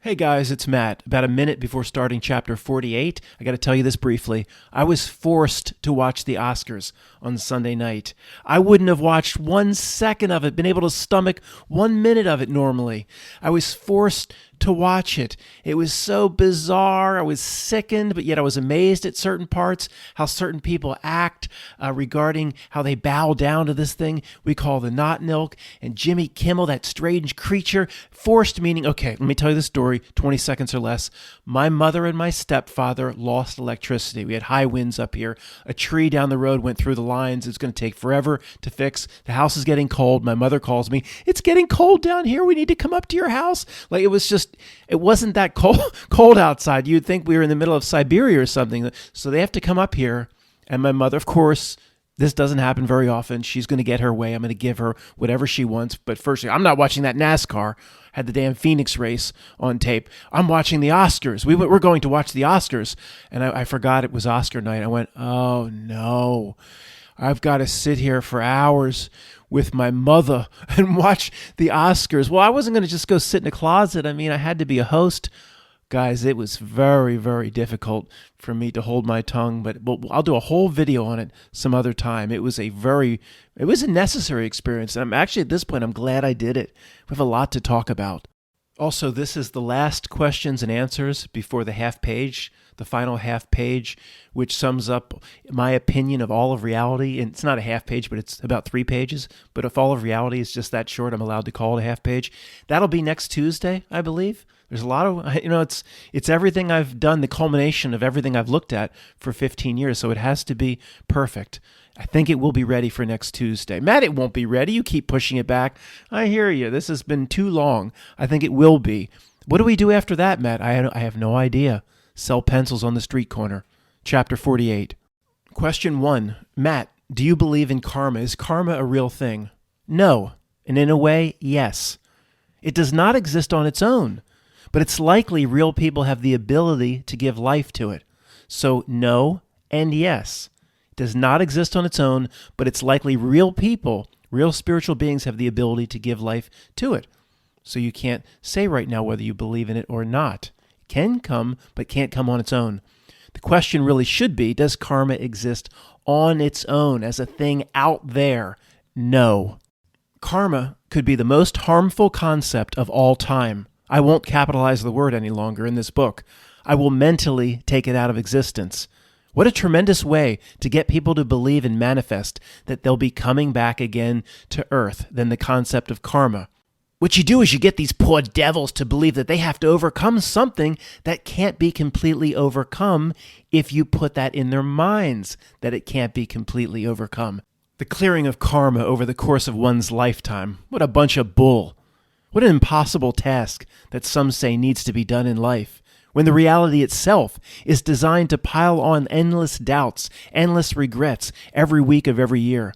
Hey guys, it's Matt. About a minute before starting chapter 48, I got to tell you this briefly. I was forced to watch the Oscars on Sunday night. I wouldn't have watched 1 second of it, been able to stomach 1 minute of it normally. I was forced to watch it. It was so bizarre. I was sickened, but yet I was amazed at certain parts, how certain people act regarding how they bow down to this thing we call the not milk. And Jimmy Kimmel, that strange creature, forced meaning, okay, let me tell you the story, 20 seconds or less. My mother and my stepfather lost electricity. We had high winds up here. A tree down the road went through the lines. It's going to take forever to fix. The house is getting cold. My mother calls me, it's getting cold down here. We need to come up to your house. Like, it wasn't that cold outside. You'd think we were in the middle of Siberia or something. So they have to come up here. And my mother, of course, this doesn't happen very often. She's going to get her way. I'm going to give her whatever she wants. But first, I'm not watching that NASCAR. Had the damn Phoenix race on tape. I'm watching the Oscars. We're going to watch the Oscars. And I forgot it was Oscar night. I went, oh no. I've got to sit here for hours with my mother and watch the Oscars. Well, I wasn't going to just go sit in a closet. I mean, I had to be a host. Guys, it was very, very difficult for me to hold my tongue, but I'll do a whole video on it some other time. It was a necessary experience. And I'm actually, at this point, I'm glad I did it. We have a lot to talk about. Also, this is the last questions and answers before the half page, the final half page, which sums up my opinion of all of reality. And it's not a half page, but it's about 3 pages. But if all of reality is just that short, I'm allowed to call it a half page. That'll be next Tuesday, I believe. There's a lot of, it's everything I've done, the culmination of everything I've looked at for 15 years. So it has to be perfect. I think it will be ready for next Tuesday. Matt, it won't be ready. You keep pushing it back. I hear you. This has been too long. I think it will be. What do we do after that, Matt? I have no idea. Sell pencils on the street corner. Chapter 48. Question 1. Matt, do you believe in karma? Is karma a real thing? No. And in a way, yes. It does not exist on its own, but it's likely real people have the ability to give life to it. So no and yes. Does not exist on its own, but it's likely real people, real spiritual beings have the ability to give life to it. So you can't say right now whether you believe in it or not. It can come, but can't come on its own. The question really should be, does karma exist on its own as a thing out there? No. Karma could be the most harmful concept of all time. I won't capitalize the word any longer in this book. I will mentally take it out of existence. What a tremendous way to get people to believe and manifest that they'll be coming back again to earth than the concept of karma. What you do is you get these poor devils to believe that they have to overcome something that can't be completely overcome if you put that in their minds, that it can't be completely overcome. The clearing of karma over the course of one's lifetime. What a bunch of bull. What an impossible task that some say needs to be done in life, when the reality itself is designed to pile on endless doubts, endless regrets every week of every year.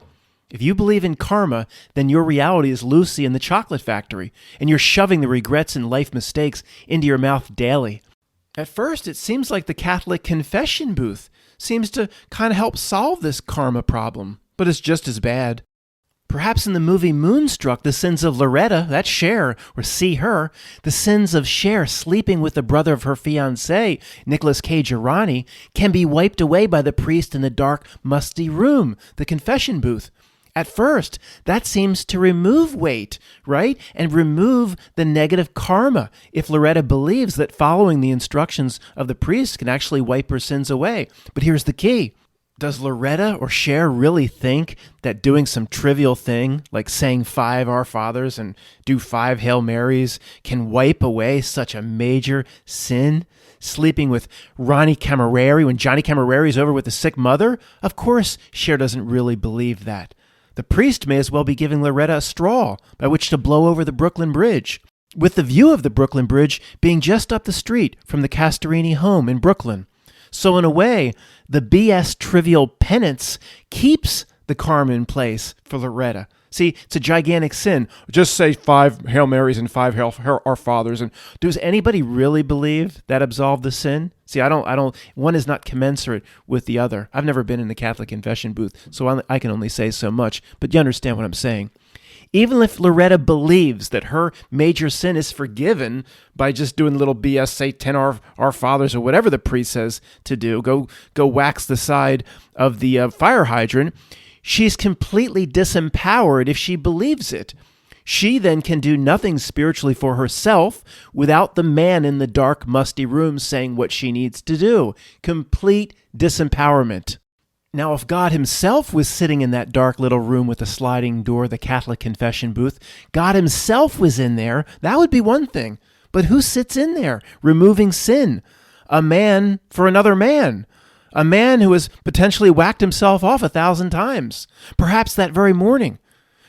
If you believe in karma, then your reality is Lucy in the chocolate factory, and you're shoving the regrets and life mistakes into your mouth daily. At first, it seems like the Catholic confession booth seems to kind of help solve this karma problem, but it's just as bad. Perhaps in the movie Moonstruck, the sins of Loretta, that's Cher, or See Her, the sins of Cher sleeping with the brother of her fiancé, Nicolas Cage-Arani, can be wiped away by the priest in the dark, musty room, the confession booth. At first, that seems to remove weight, right? And remove the negative karma if Loretta believes that following the instructions of the priest can actually wipe her sins away. But here's the key. Does Loretta or Cher really think that doing some trivial thing, like saying 5 Our Fathers and do 5 Hail Marys, can wipe away such a major sin? Sleeping with Ronnie Camerari when Johnny Camerari's over with a sick mother? Of course, Cher doesn't really believe that. The priest may as well be giving Loretta a straw by which to blow over the Brooklyn Bridge, with the view of the Brooklyn Bridge being just up the street from the Castorini home in Brooklyn. So in a way, the BS trivial penance keeps the karma in place for Loretta. See, it's a gigantic sin. Just say 5 Hail Marys and 5 Our Fathers. And does anybody really believe that absolved the sin? See, I don't. One is not commensurate with the other. I've never been in the Catholic confession booth, so I can only say so much. But you understand what I'm saying. Even if Loretta believes that her major sin is forgiven by just doing little BS, say 10 Our Fathers or whatever the priest says to do, go wax the side of the fire hydrant, she's completely disempowered if she believes it. She then can do nothing spiritually for herself without the man in the dark, musty room saying what she needs to do. Complete disempowerment. Now, if God himself was sitting in that dark little room with the sliding door, the Catholic confession booth, God himself was in there, that would be one thing. But who sits in there removing sin? A man for another man. A man who has potentially whacked himself off 1,000 times, perhaps that very morning.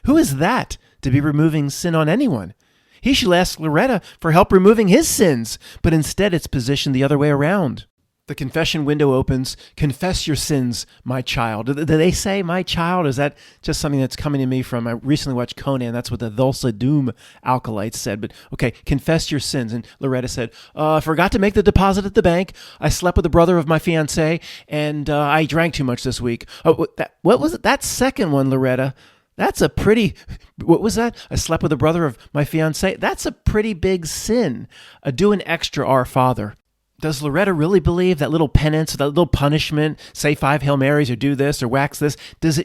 Who is that to be removing sin on anyone? He should ask Loretta for help removing his sins, but instead it's positioned the other way around. The confession window opens. Confess your sins, my child. Do they say my child? Is that just something that's coming to me from, I recently watched Conan. That's what the Thulsa Doom acolytes said. But okay, confess your sins. And Loretta said, I forgot to make the deposit at the bank. I slept with the brother of my fiancé, and I drank too much this week. Oh, what was it? That second one, Loretta. That's a pretty, what was that? I slept with the brother of my fiancé. That's a pretty big sin. Do an extra Our Father. Does Loretta really believe that little penance, that little punishment, say 5 Hail Marys or do this or wax this?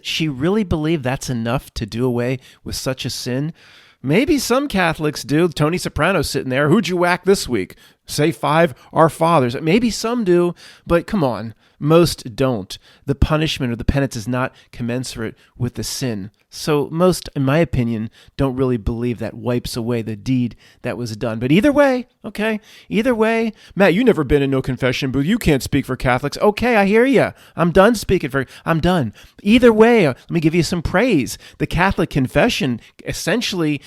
She really believe that's enough to do away with such a sin? Maybe some Catholics do. Tony Soprano's sitting there. Who'd you whack this week? Say 5 Our Fathers. Maybe some do, but come on. Most don't. The punishment or the penance is not commensurate with the sin. So most, in my opinion, don't really believe that wipes away the deed that was done. But either way, okay, either way, Matt, you never been in no confession booth. You can't speak for Catholics. Okay, I hear you. I'm done speaking I'm done. Either way, let me give you some praise. The Catholic confession essentially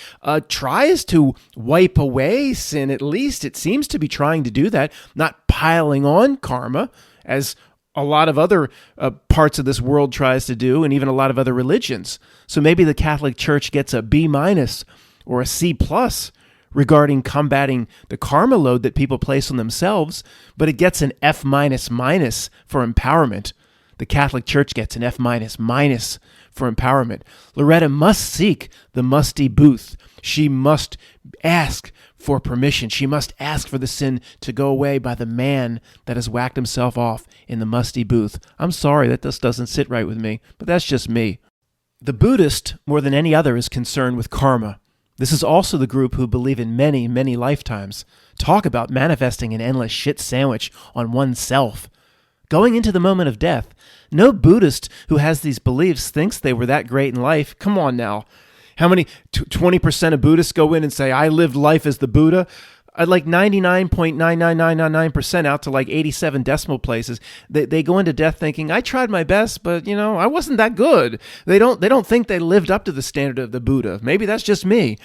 tries to wipe away sin. At least it seems to be trying to do that, not piling on karma as a lot of other parts of this world tries to do, and even a lot of other religions. So maybe the Catholic Church gets a B- or a C+ regarding combating the karma load that people place on themselves, but it gets an F- for empowerment. The Catholic Church gets an F- for empowerment. Loretta must seek the musty booth. She must ask for permission. She must ask for the sin to go away by the man that has whacked himself off in the musty booth. I'm sorry, that just doesn't sit right with me, but that's just me. The Buddhist, more than any other, is concerned with karma. This is also the group who believe in many, many lifetimes. Talk about manifesting an endless shit sandwich on oneself. Going into the moment of death, no Buddhist who has these beliefs thinks they were that great in life. Come on now. How many 20% of Buddhists go in and say, I lived life as the Buddha? Like 99.99999% out to like 87 decimal places. They go into death thinking, I tried my best, but I wasn't that good. They don't think they lived up to the standard of the Buddha. Maybe that's just me.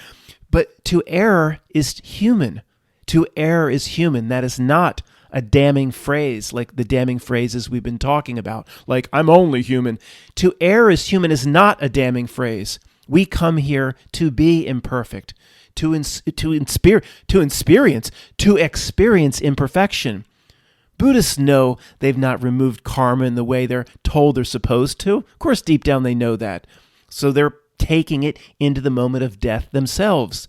But to err is human. To err is human. That is not a damning phrase like the damning phrases we've been talking about. Like, I'm only human. To err is human is not a damning phrase. We come here to be imperfect, to experience imperfection. Buddhists know they've not removed karma in the way they're told they're supposed to. Of course, deep down they know that. So they're taking it into the moment of death themselves.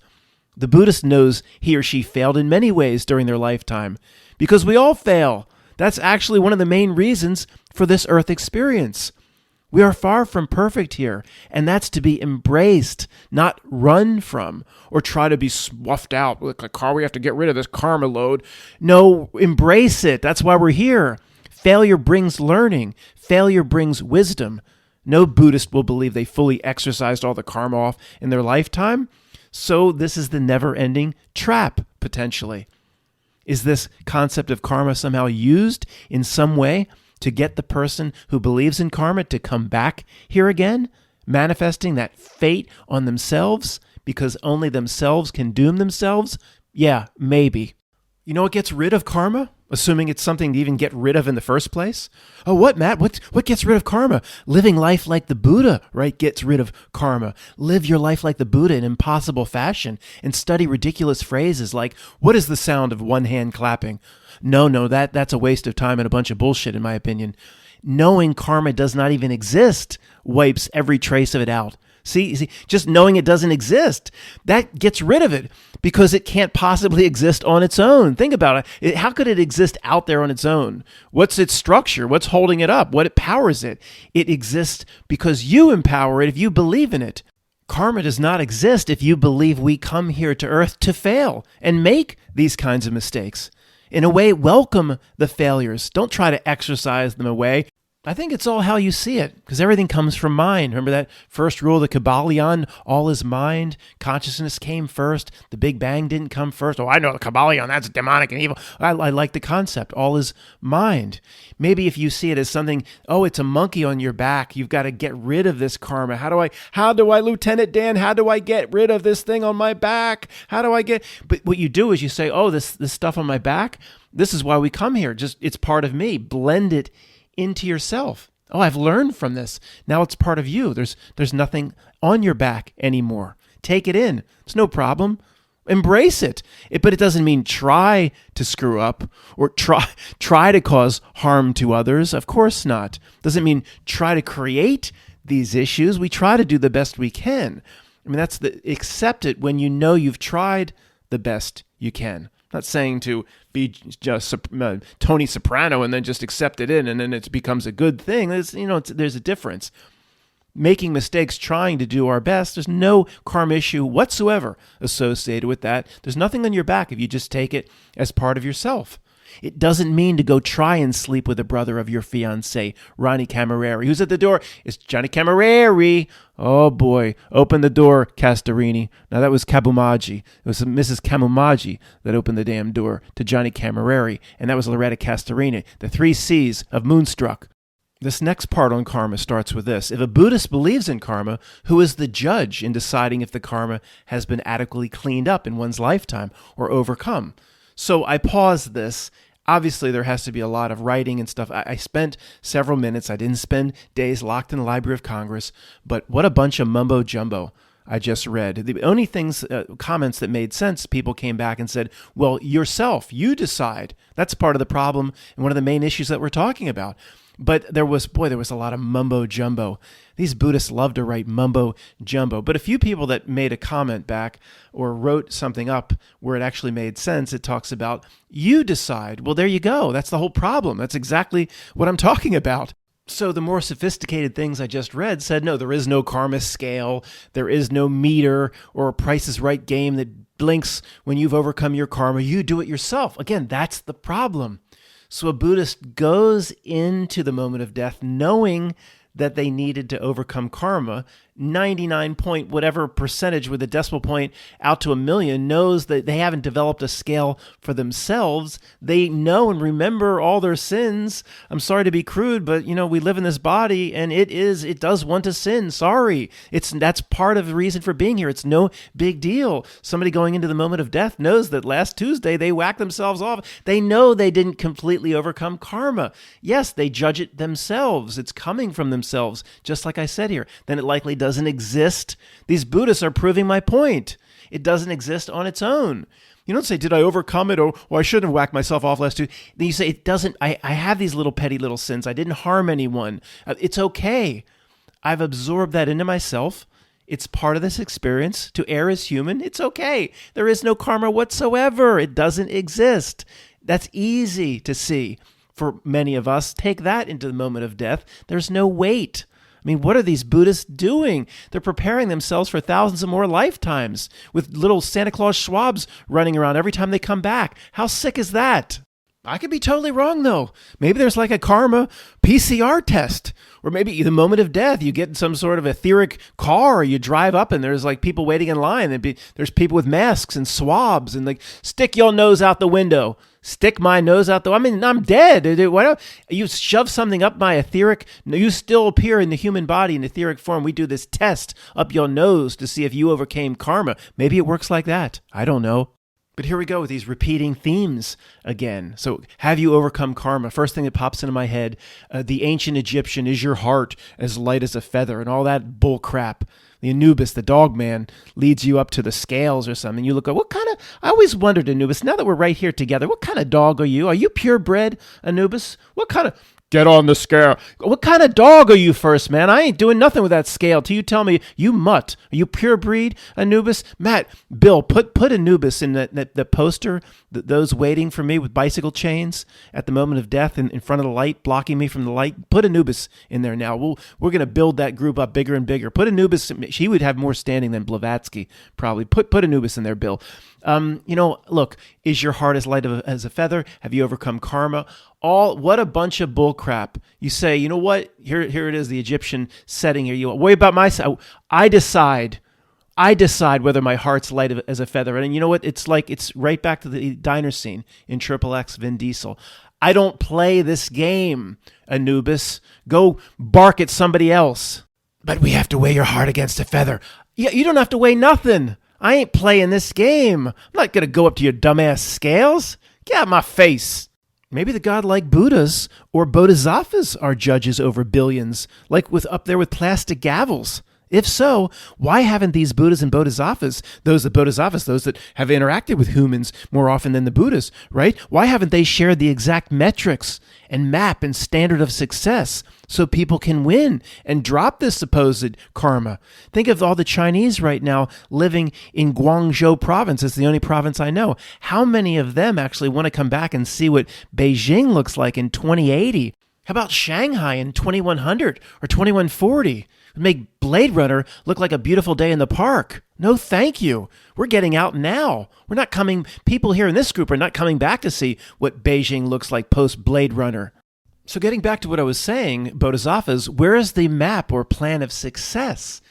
The Buddhist knows he or she failed in many ways during their lifetime, because we all fail. That's actually one of the main reasons for this earth experience. We are far from perfect here, and that's to be embraced, not run from, or try to be swaffed out. Like a car, we have to get rid of this karma load. No, embrace it. That's why we're here. Failure brings learning. Failure brings wisdom. No Buddhist will believe they fully exercised all the karma off in their lifetime. So this is the never-ending trap, potentially. Is this concept of karma somehow used in some way to get the person who believes in karma to come back here again, manifesting that fate on themselves because only themselves can doom themselves? Yeah, maybe. You know what gets rid of karma? Assuming it's something to even get rid of in the first place? Oh, what, Matt? What gets rid of karma? Living life like the Buddha, right, gets rid of karma. Live your life like the Buddha in impossible fashion and study ridiculous phrases like, what is the sound of one hand clapping? No, that's a waste of time and a bunch of bullshit, in my opinion. Knowing karma does not even exist wipes every trace of it out. See, just knowing it doesn't exist, that gets rid of it because it can't possibly exist on its own. Think about it. How could it exist out there on its own? What's its structure? What's holding it up? What powers it? It exists because you empower it if you believe in it. Karma does not exist if you believe we come here to earth to fail and make these kinds of mistakes. In a way, welcome the failures. Don't try to exercise them away. I think it's all how you see it, because everything comes from mind. Remember that first rule of the Kabbalion? All is mind. Consciousness came first. The Big Bang didn't come first. Oh, I know the Kabbalion. That's demonic and evil. I like the concept. All is mind. Maybe if you see it as something, oh, it's a monkey on your back. You've got to get rid of this karma. How do I, Lieutenant Dan, how do I get rid of this thing on my back? But what you do is you say, oh, this stuff on my back, this is why we come here. It's part of me. Blend it into yourself. Oh, I've learned from this. Now it's part of you. There's nothing on your back anymore. Take it in. It's no problem. Embrace it. But it doesn't mean try to screw up or try to cause harm to others. Of course not. Doesn't mean try to create these issues. We try to do the best we can. I mean, accept it when you know you've tried the best you can. Not saying to be just Tony Soprano and then just accept it in and then it becomes a good thing. There's a difference. Making mistakes, trying to do our best, there's no karma issue whatsoever associated with that. There's nothing on your back if you just take it as part of yourself. It doesn't mean to go try and sleep with a brother of your fiancé, Ronnie Camerari. Who's at the door? It's Johnny Camerari. Oh boy, open the door, Castorini. Now that was Kabumagi. It was Mrs. Kabumagi that opened the damn door to Johnny Camerari, and that was Loretta Castorini, the 3 C's of Moonstruck. This next part on karma starts with this. If a Buddhist believes in karma, who is the judge in deciding if the karma has been adequately cleaned up in one's lifetime or overcome? So I paused this. Obviously, there has to be a lot of writing and stuff. I spent several minutes. I didn't spend days locked in the Library of Congress, but what a bunch of mumbo jumbo I just read. The only comments that made sense, people came back and said, well, yourself, you decide. That's part of the problem and one of the main issues that we're talking about. But there was a lot of mumbo jumbo. These Buddhists love to write mumbo jumbo. But a few people that made a comment back or wrote something up where it actually made sense, it talks about, you decide. Well, there you go. That's the whole problem. That's exactly what I'm talking about. So the more sophisticated things I just read said, no, there is no karma scale. There is no meter or a Price is Right game that blinks when you've overcome your karma. You do it yourself. Again, that's the problem. So a Buddhist goes into the moment of death knowing that they needed to overcome karma. 99 point whatever percentage with a decimal point out to 1,000,000 knows that they haven't developed a scale for themselves. They know and remember all their sins. I'm sorry to be crude, but we live in this body and it does want to sin. Sorry. That's part of the reason for being here. It's no big deal. Somebody going into the moment of death knows that last Tuesday they whacked themselves off. They know they didn't completely overcome karma. Yes, they judge it themselves. It's coming from themselves, just like I said here. Then it likely doesn't exist. These Buddhists are proving my point. It doesn't exist on its own. You don't say, did I overcome it? Or I shouldn't have whacked myself off last Tuesday. Then you say, it doesn't. I have these little petty little sins. I didn't harm anyone. It's okay. I've absorbed that into myself. It's part of this experience. To err is human. It's okay. There is no karma whatsoever. It doesn't exist. That's easy to see for many of us. Take that into the moment of death. There's no weight. I mean, what are these Buddhists doing? They're preparing themselves for thousands of more lifetimes with little Santa Claus swabs running around every time they come back. How sick is that? I could be totally wrong, though. Maybe there's like a karma PCR test, or maybe the moment of death, you get in some sort of etheric car, or you drive up and there's like people waiting in line. There's people with masks and swabs and like, stick your nose out the window. Stick my nose out the... I mean, I'm dead. Why don't you shove something up my etheric... You still appear in the human body in etheric form. We do this test up your nose to see if you overcame karma. Maybe it works like that. I don't know. But here we go with these repeating themes again. So have you overcome karma? First thing that pops into my head, the ancient Egyptian, is your heart as light as a feather, and all that bull crap. The Anubis, the dog man, leads you up to the scales or something. You look at, I always wondered, Anubis, now that we're right here together, what kind of dog are you? Are you purebred, Anubis? What kind of Get on the scale. What kind of dog are you first, man? I ain't doing nothing with that scale till you tell me you mutt. Are you pure breed Anubis? Matt, Bill, put Anubis in the poster, those waiting for me with bicycle chains at the moment of death in front of the light, blocking me from the light. Put Anubis in there now. We're going to build that group up bigger and bigger. Put Anubis, she would have more standing than Blavatsky, probably. Put Anubis in there, Bill. Look, is your heart as light as a feather? Have you overcome karma? What a bunch of bull crap. You say, you know what? Here it is, the Egyptian setting here. You worry about myself. I decide whether my heart's light as a feather. And you know what? It's right back to the diner scene in Triple X, Vin Diesel. I don't play this game, Anubis. Go bark at somebody else. But we have to weigh your heart against a feather. Yeah, you don't have to weigh nothing. I ain't playing this game. I'm not going to go up to your dumbass scales. Get out of my face. Maybe the godlike Buddhas or Bodhisattvas are judges over billions, like up there with plastic gavels. If so, why haven't these Buddhas and Bodhisattvas, those that have interacted with humans more often than the Buddhas, right? Why haven't they shared the exact metrics and map and standard of success so people can win and drop this supposed karma? Think of all the Chinese right now living in Guangzhou province. It's the only province I know. How many of them actually want to come back and see what Beijing looks like in 2080? How about Shanghai in 2100 or 2140? Make Blade Runner look like a beautiful day in the park. No, thank you. We're getting out now. We're not coming. People here in this group are not coming back to see what Beijing looks like post Blade Runner. So getting back to what I was saying, Bodhisattvas, where is the map or plan of success?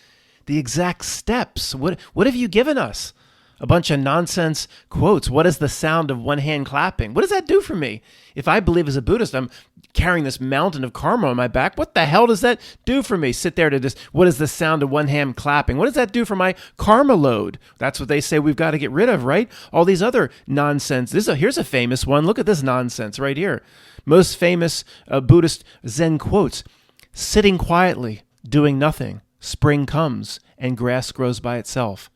The exact steps. What have you given us? A bunch of nonsense quotes. What is the sound of one hand clapping? What does that do for me? If I believe as a Buddhist, I'm carrying this mountain of karma on my back. What the hell does that do for me? Sit there to just, what is the sound of one hand clapping? What does that do for my karma load? That's what they say we've got to get rid of, right? All these other nonsense. Here's a famous one. Look at this nonsense right here. Most famous Buddhist Zen quotes. Sitting quietly, doing nothing. Spring comes and grass grows by itself.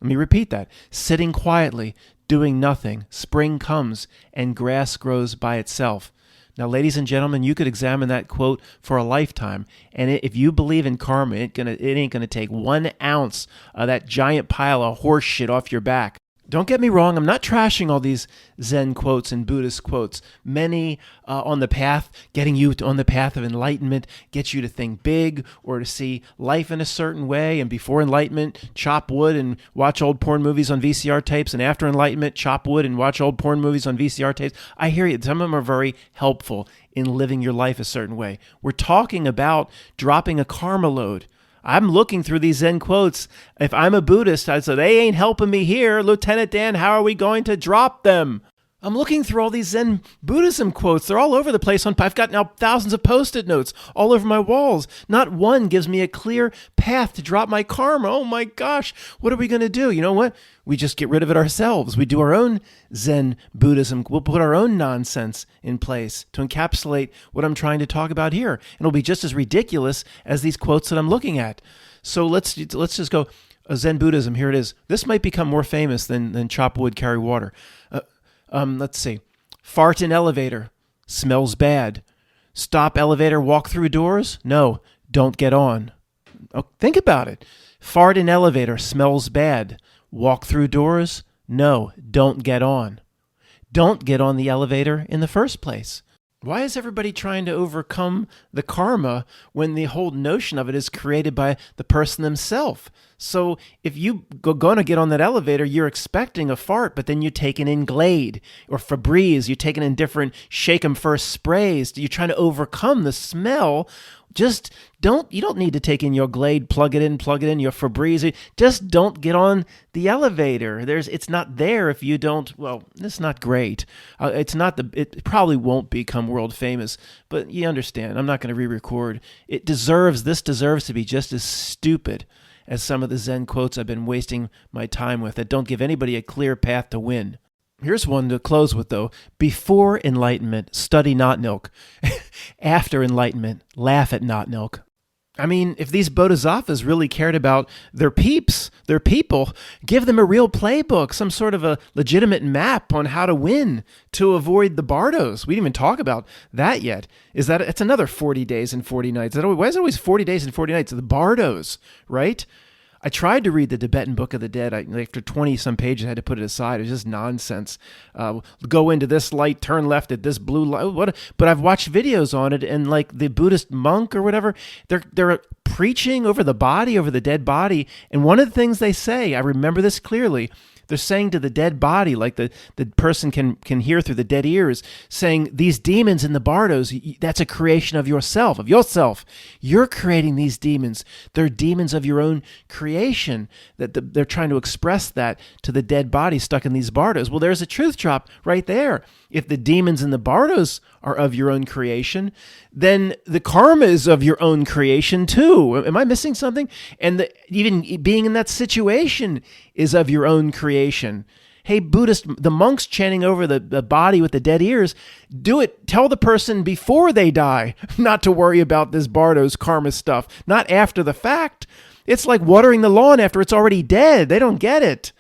Let me repeat that. Sitting quietly, doing nothing. Spring comes and grass grows by itself. Now, ladies and gentlemen, you could examine that quote for a lifetime. And if you believe in karma, it ain't going to take 1 ounce of that giant pile of horse shit off your back. Don't get me wrong, I'm not trashing all these Zen quotes and Buddhist quotes. Many on the path, getting you on the path of enlightenment, gets you to think big or to see life in a certain way. And before enlightenment, chop wood and watch old porn movies on VCR tapes. And after enlightenment, chop wood and watch old porn movies on VCR tapes. I hear you. Some of them are very helpful in living your life a certain way. We're talking about dropping a karma load. I'm looking through these Zen quotes. If I'm a Buddhist, I'd say, they ain't helping me here. Lieutenant Dan, how are we going to drop them? I'm looking through all these Zen Buddhism quotes. They're all over the place. I've got now thousands of Post-it notes all over my walls. Not one gives me a clear path to drop my karma. Oh my gosh, what are we going to do? You know what? We just get rid of it ourselves. We do our own Zen Buddhism. We'll put our own nonsense in place to encapsulate what I'm trying to talk about here. And it'll be just as ridiculous as these quotes that I'm looking at. So let's just go. Zen Buddhism, here it is. This might become more famous than chop wood, carry water. Let's see. Fart in elevator. Smells bad. Stop elevator, walk through doors? No, don't get on. Oh, think about it. Fart in elevator. Smells bad. Walk through doors? No, don't get on. Don't get on the elevator in the first place. Why is everybody trying to overcome the karma when the whole notion of it is created by the person themselves? So if you going to get on that elevator, you're expecting a fart, but then you're taking in Glade or Febreze. You're taking in different Shake 'em First sprays. You're trying to overcome the smell. You don't need to take in your Glade, plug it in, your Febreze. Just don't get on the elevator. It's not there if you don't, well, it's not great. It probably won't become world famous, but you understand, I'm not going to re-record. This deserves to be just as stupid as some of the Zen quotes I've been wasting my time with that don't give anybody a clear path to win. Here's one to close with, though. Before enlightenment, study not milk. After enlightenment, laugh at not milk. I mean, if these bodhisattvas really cared about their peeps, their people, give them a real playbook, some sort of a legitimate map on how to win to avoid the bardos. We didn't even talk about that yet. It's another 40 days and 40 nights. Why is it always 40 days and 40 nights? The bardos, right? I tried to read the Tibetan Book of the Dead. After 20-some pages, I had to put it aside. It was just nonsense. Go into this light, turn left at this blue light. But I've watched videos on it, and like the Buddhist monk or whatever, they're preaching over the body, over the dead body. And one of the things they say, I remember this clearly, they're saying to the dead body, like the person can hear through the dead ears, saying, these demons in the bardos, that's a creation of yourself, You're creating these demons. They're demons of your own creation. That they're trying to express that to the dead body stuck in these bardos. Well, there's a truth drop right there. If the demons in the bardos are of your own creation, then the karma is of your own creation too. Am I missing something? And even being in that situation is of your own creation. Hey, Buddhist, the monks chanting over the body with the dead ears, do it. Tell the person before they die not to worry about this bardos karma stuff, not after the fact. It's like watering the lawn after it's already dead. They don't get it.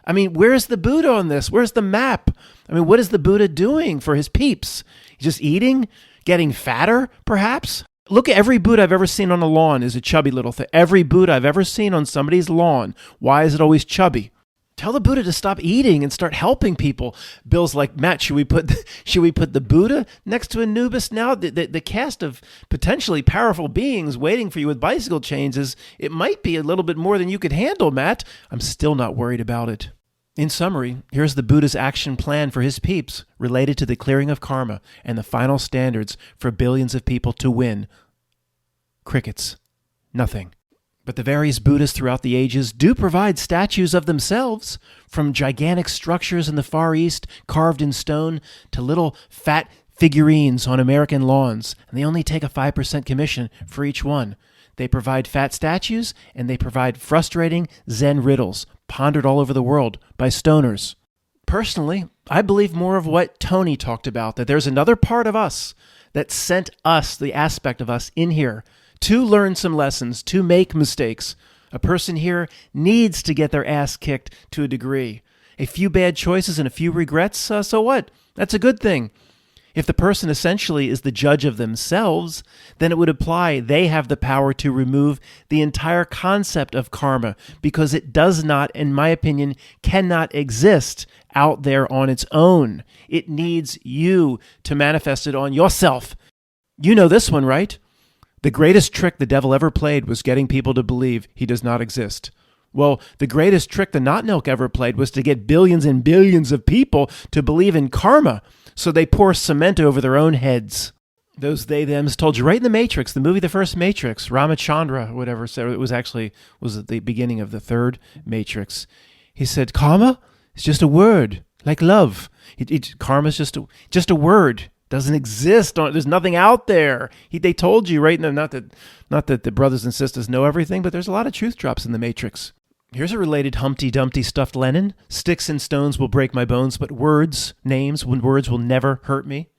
I mean, where's the Buddha on this? Where's the map? I mean, what is the Buddha doing for his peeps? He's just eating, getting fatter, perhaps? Look at every Buddha I've ever seen on a lawn is a chubby little thing. Every Buddha I've ever seen on somebody's lawn. Why is it always chubby? Tell the Buddha to stop eating and start helping people. Bill's like, Matt, should we put the Buddha next to Anubis now? The cast of potentially powerful beings waiting for you with bicycle chains it might be a little bit more than you could handle, Matt. I'm still not worried about it. In summary, here's the Buddha's action plan for his peeps related to the clearing of karma and the final standards for billions of people to win. Crickets. Nothing. But the various Buddhas throughout the ages do provide statues of themselves, from gigantic structures in the Far East carved in stone to little fat figurines on American lawns, and they only take a 5% commission for each one. They provide fat statues, and they provide frustrating Zen riddles, pondered all over the world by stoners. Personally, I believe more of what Tony talked about, that there's another part of us that sent us, the aspect of us, in here to learn some lessons, to make mistakes. A person here needs to get their ass kicked to a degree. A few bad choices and a few regrets, so what? That's a good thing. If the person essentially is the judge of themselves, then it would imply they have the power to remove the entire concept of karma, because it does not, in my opinion, cannot exist out there on its own. It needs you to manifest it on yourself. You know this one, right? The greatest trick the devil ever played was getting people to believe he does not exist. Well, the greatest trick the Not Milk ever played was to get billions and billions of people to believe in karma, so they pour cement over their own heads. Those they-thems told you right in the Matrix, the movie The First Matrix, Ramachandra, whatever, said it was at the beginning of the third Matrix. He said, karma is just a word, like love. Karma is just a word. Doesn't exist. There's nothing out there. They told you, right? Not that the brothers and sisters know everything, but there's a lot of truth drops in the Matrix. Here's a related Humpty Dumpty stuffed Lenin. Sticks and stones will break my bones, but words will never hurt me.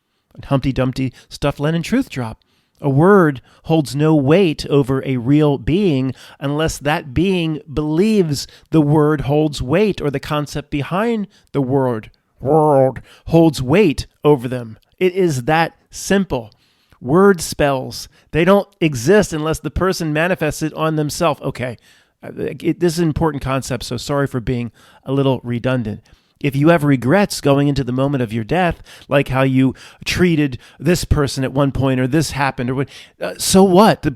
Humpty Dumpty stuffed Lenin truth drop. A word holds no weight over a real being unless that being believes the word holds weight, or the concept behind the word holds weight over them. It is that simple. Word spells, they don't exist unless the person manifests it on themselves. Okay, this is an important concept, so sorry for being a little redundant. If you have regrets going into the moment of your death, like how you treated this person at one point, or this happened, or what, so what?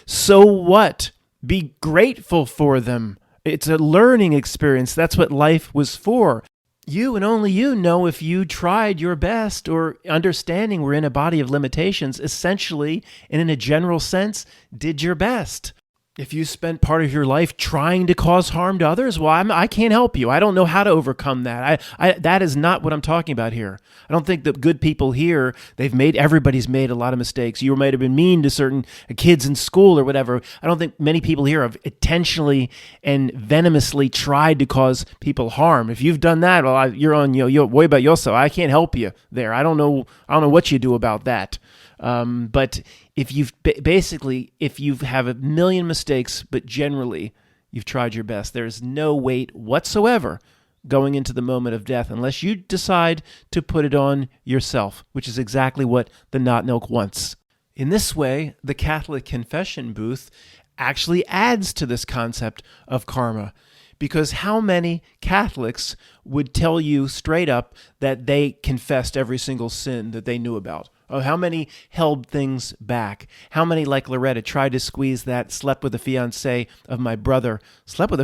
So what? Be grateful for them. It's a learning experience. That's what life was for. You and only you know if you tried your best, or understanding we're in a body of limitations, essentially, and in a general sense, did your best. If you spent part of your life trying to cause harm to others, well, I can't help you. I don't know how to overcome that. That is not what I'm talking about here. I don't think the good people here, everybody's made a lot of mistakes. You might have been mean to certain kids in school or whatever. I don't think many people here have intentionally and venomously tried to cause people harm. If you've done that, well, you're worry about yourself. I can't help you there. I don't know what you do about that. But if if you have a million mistakes, but generally you've tried your best, there is no weight whatsoever going into the moment of death unless you decide to put it on yourself, which is exactly what the Not Milk wants. In this way, the Catholic confession booth actually adds to this concept of karma, because how many Catholics would tell you straight up that they confessed every single sin that they knew about? Oh, how many held things back? How many, like Loretta, tried to squeeze that, slept with the fiancé of my brother, slept with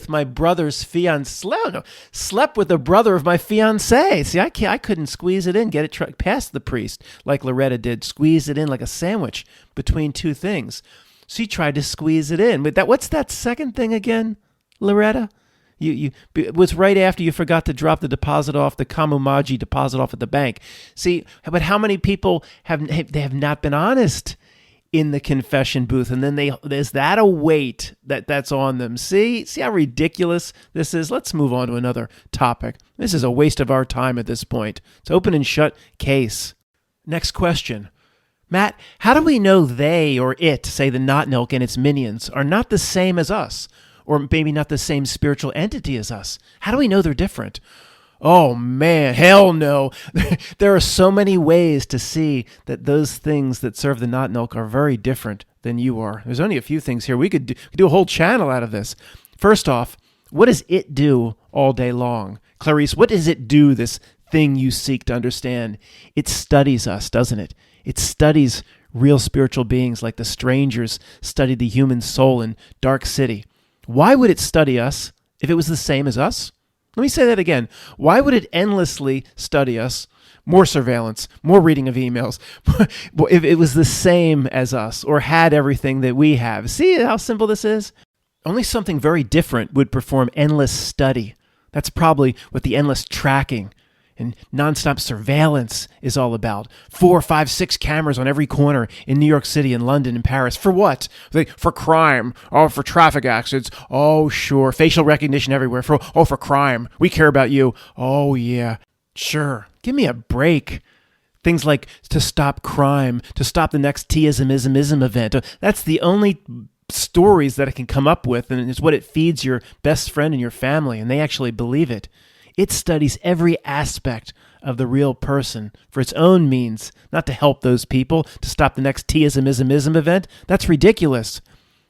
my brother's fiancé, slept with the brother of my fiancé. See, I couldn't squeeze it in, get it past the priest like Loretta did, squeeze it in like a sandwich between two things. She tried to squeeze it in. But what's that second thing again, Loretta? It was right after you forgot to drop the deposit off, the Kamumaji deposit off at the bank. See, but how many people have not been honest in the confession booth, and then there's that a weight that's on them. See how ridiculous this is? Let's move on to another topic. This is a waste of our time at this point. It's open and shut case. Next question. Matt, how do we know they or it, say the Not Milk and its minions, are not the same as us? Or maybe not the same spiritual entity as us? How do we know they're different? Oh man, hell no. There are so many ways to see that those things that serve the Not Milk are very different than you are. There's only a few things here. We could do a whole channel out of this. First off, what does it do all day long? Clarice, what does it do, this thing you seek to understand? It studies us, doesn't it? It studies real spiritual beings like the strangers studied the human soul in Dark City. Why would it study us if it was the same as us? Let me say that again. Why would it endlessly study us? More surveillance, more reading of emails, if it was the same as us or had everything that we have. See how simple this is? Only something very different would perform endless study. That's probably what the endless tracking and nonstop surveillance is all about. 4, 5, 6 cameras on every corner in New York City and London and Paris. For what? For crime. Oh, for traffic accidents. Oh, sure. Facial recognition everywhere. For crime. We care about you. Oh, yeah. Sure. Give me a break. Things like to stop crime, to stop the next T-ism event. That's the only stories that it can come up with, and it's what it feeds your best friend and your family, and they actually believe it. It studies every aspect of the real person for its own means, not to help those people, to stop the next T-ism event. That's ridiculous.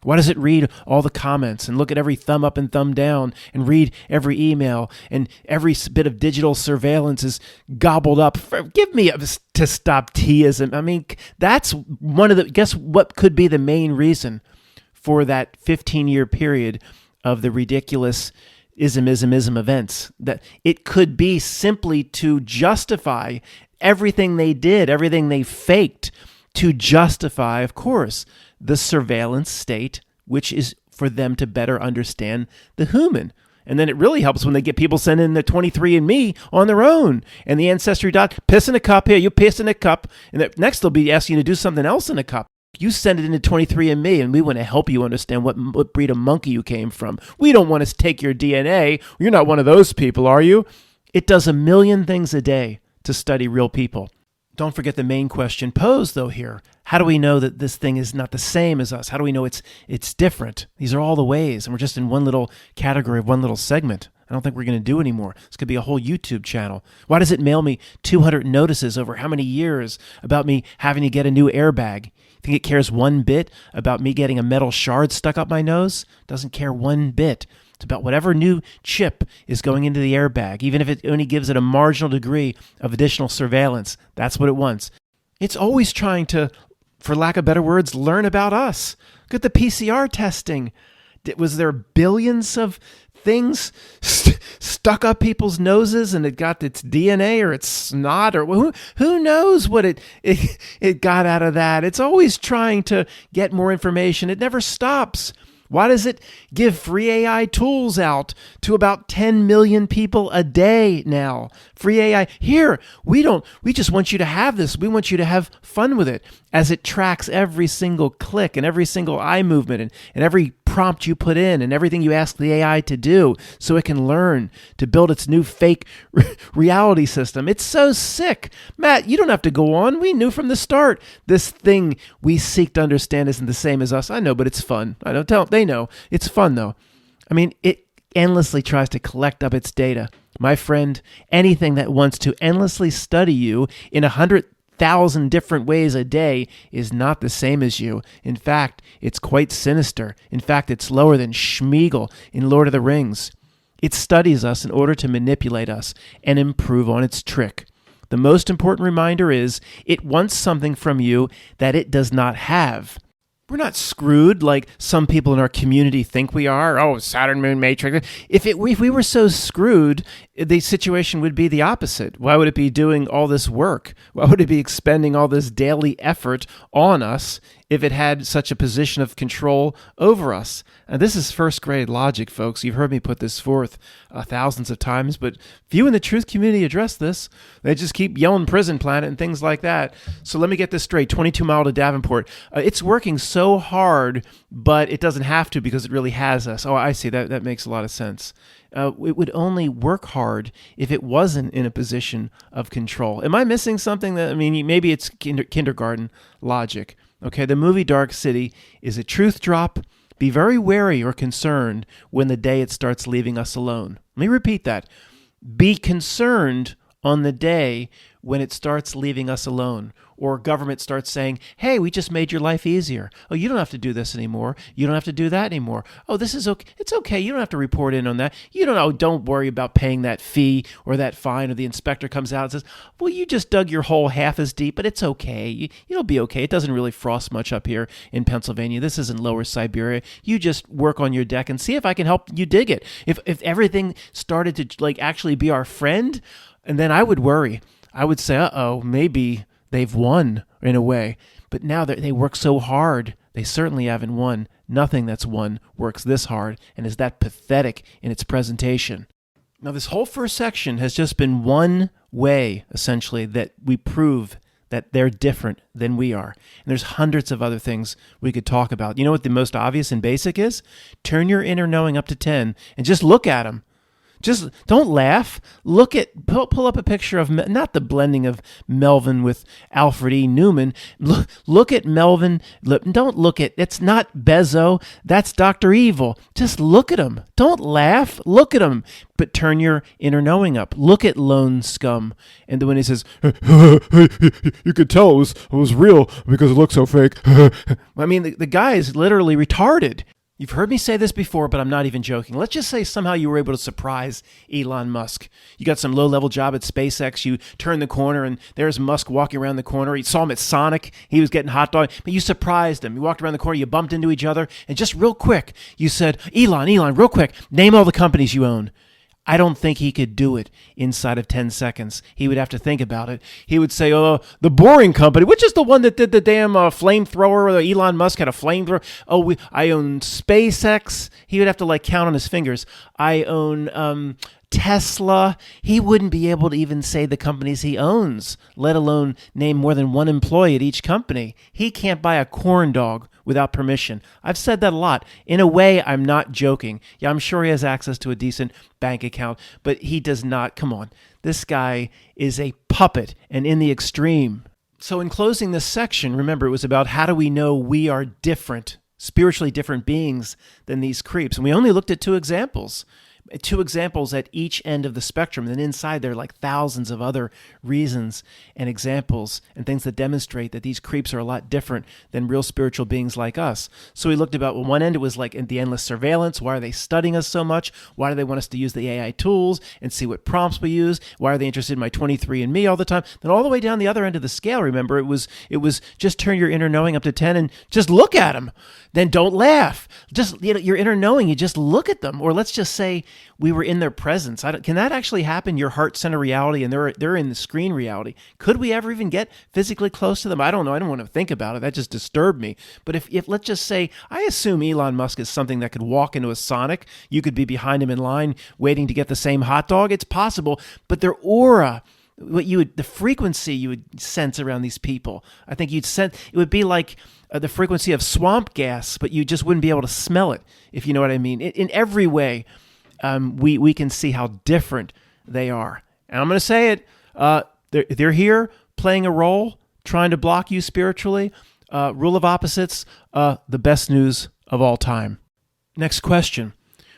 Why does it read all the comments and look at every thumb up and thumb down and read every email, and every bit of digital surveillance is gobbled up? Give me to stop T-ism. I mean, that's guess what could be the main reason for that 15-year period of the ridiculous ism events, that it could be simply to justify everything they did, everything they faked, to justify, of course, the surveillance state, which is for them to better understand the human. And then it really helps when they get people sending in the 23andMe on their own, and the Ancestry piss in a cup here, you piss in a cup, and next they'll be asking you to do something else in a cup. You send it into 23andMe, and we want to help you understand what breed of monkey you came from. We don't want to take your DNA. You're not one of those people, are you? It does a million things a day to study real people. Don't forget the main question posed, though, here. How do we know that this thing is not the same as us? How do we know it's different? These are all the ways, and we're just in one little category of one little segment. I don't think we're going to do anymore. This could be a whole YouTube channel. Why does it mail me 200 notices over how many years about me having to get a new airbag? Think it cares one bit about me getting a metal shard stuck up my nose? Doesn't care one bit. It's about whatever new chip is going into the airbag, even if it only gives it a marginal degree of additional surveillance. That's what it wants. It's always trying to, for lack of better words, learn about us. Look at the PCR testing. Was there billions of things stuck up people's noses, and it got its DNA or its snot, or who knows what it got out of that? It's always trying to get more information. It never stops. Why does it give free AI tools out to about 10 million people a day now? Free AI. Here, we just want you to have this. We want you to have fun with it, as it tracks every single click and every single eye movement and every prompt you put in and everything you ask the AI to do so it can learn to build its new fake reality system. It's so sick. Matt, you don't have to go on. We knew from the start this thing we seek to understand isn't the same as us. I know, but it's fun. I don't tell them. They know. It's fun, though. I mean, it endlessly tries to collect up its data. My friend, anything that wants to endlessly study you in 100,000 different ways a day is not the same as you. In fact, it's quite sinister. In fact, it's lower than Schmeagol in Lord of the Rings. It studies us in order to manipulate us and improve on its trick. The most important reminder is it wants something from you that it does not have. We're not screwed like some people in our community think we are. Oh, Saturn, Moon, Matrix. If we were so screwed, the situation would be the opposite. Why would it be doing all this work? Why would it be expending all this daily effort on us if it had such a position of control over us? And this is first grade logic, folks. You've heard me put this forth thousands of times, but few in the truth community address this. They just keep yelling prison planet and things like that. So let me get this straight. 22 Mile to Davenport. It's working so hard, but it doesn't have to because it really has us. Oh, I see. That makes a lot of sense. It would only work hard if it wasn't in a position of control. Am I missing something? Maybe it's kindergarten logic. Okay, the movie Dark City is a truth drop. Be very wary or concerned when the day it starts leaving us alone. Let me repeat that. Be concerned on the day when it starts leaving us alone, or government starts saying, hey, we just made your life easier. Oh, you don't have to do this anymore. You don't have to do that anymore. Oh, this is okay. It's okay. You don't have to report in on that. Don't worry about paying that fee or that fine, or the inspector comes out and says, well, you just dug your hole half as deep, but it's okay. You'll be okay. It doesn't really frost much up here in Pennsylvania. This isn't lower Siberia. You just work on your deck and see if I can help you dig it. If everything started to actually be our friend, and then I would worry. I would say, maybe they've won in a way. But now that they work so hard, they certainly haven't won. Nothing that's won works this hard and is that pathetic in its presentation. Now, this whole first section has just been one way, essentially, that we prove that they're different than we are. And there's hundreds of other things we could talk about. You know what the most obvious and basic is? Turn your inner knowing up to 10 and just look at them. Just don't laugh. Pull up a picture of, not the blending of Melvin with Alfred E. Newman. Look at Melvin. Don't look at, it's not Bezos. That's Dr. Evil. Just look at him. Don't laugh. Look at him. But turn your inner knowing up. Look at Lone Scum. And when he says, you could tell it was real because it looked so fake. I mean, the guy is literally retarded. You've heard me say this before, but I'm not even joking. Let's just say somehow you were able to surprise Elon Musk. You got some low-level job at SpaceX. You turn the corner, and there's Musk walking around the corner. You saw him at Sonic. He was getting hot dog. But you surprised him. You walked around the corner. You bumped into each other. And just real quick, you said, Elon, real quick, name all the companies you own. I don't think he could do it inside of 10 seconds. He would have to think about it. He would say, the Boring Company, which is the one that did the damn flamethrower. Elon Musk had a flamethrower. I own SpaceX. He would have to count on his fingers. I own Tesla. He wouldn't be able to even say the companies he owns, let alone name more than one employee at each company. He can't buy a corn dog without permission. I've said that a lot. In a way, I'm not joking. Yeah, I'm sure he has access to a decent bank account, but he does not. Come on. This guy is a puppet and in the extreme. So in closing this section, remember, it was about how do we know we are different, spiritually different beings than these creeps. And we only looked at two examples at each end of the spectrum. And inside there are thousands of other reasons and examples and things that demonstrate that these creeps are a lot different than real spiritual beings like us. So we looked about one end, it was the endless surveillance. Why are they studying us so much? Why do they want us to use the AI tools and see what prompts we use? Why are they interested in my 23andMe all the time? Then all the way down the other end of the scale, remember, it was just turn your inner knowing up to 10 and just look at them. Then don't laugh. Just, your inner knowing, you just look at them. Or let's just say we were in their presence. Can that actually happen? Your heart center reality, and they're in the screen reality. Could we ever even get physically close to them? I don't know. I don't want to think about it. That just disturbed me. But if let's just say, I assume Elon Musk is something that could walk into a Sonic. You could be behind him in line waiting to get the same hot dog. It's possible. But their aura, the frequency you would sense around these people. I think you'd sense it would be like the frequency of swamp gas, but you just wouldn't be able to smell it, if you know what I mean. In every way, we can see how different they are. And I'm going to say it, they're here playing a role, trying to block you spiritually. Rule of opposites, the best news of all time. Next question.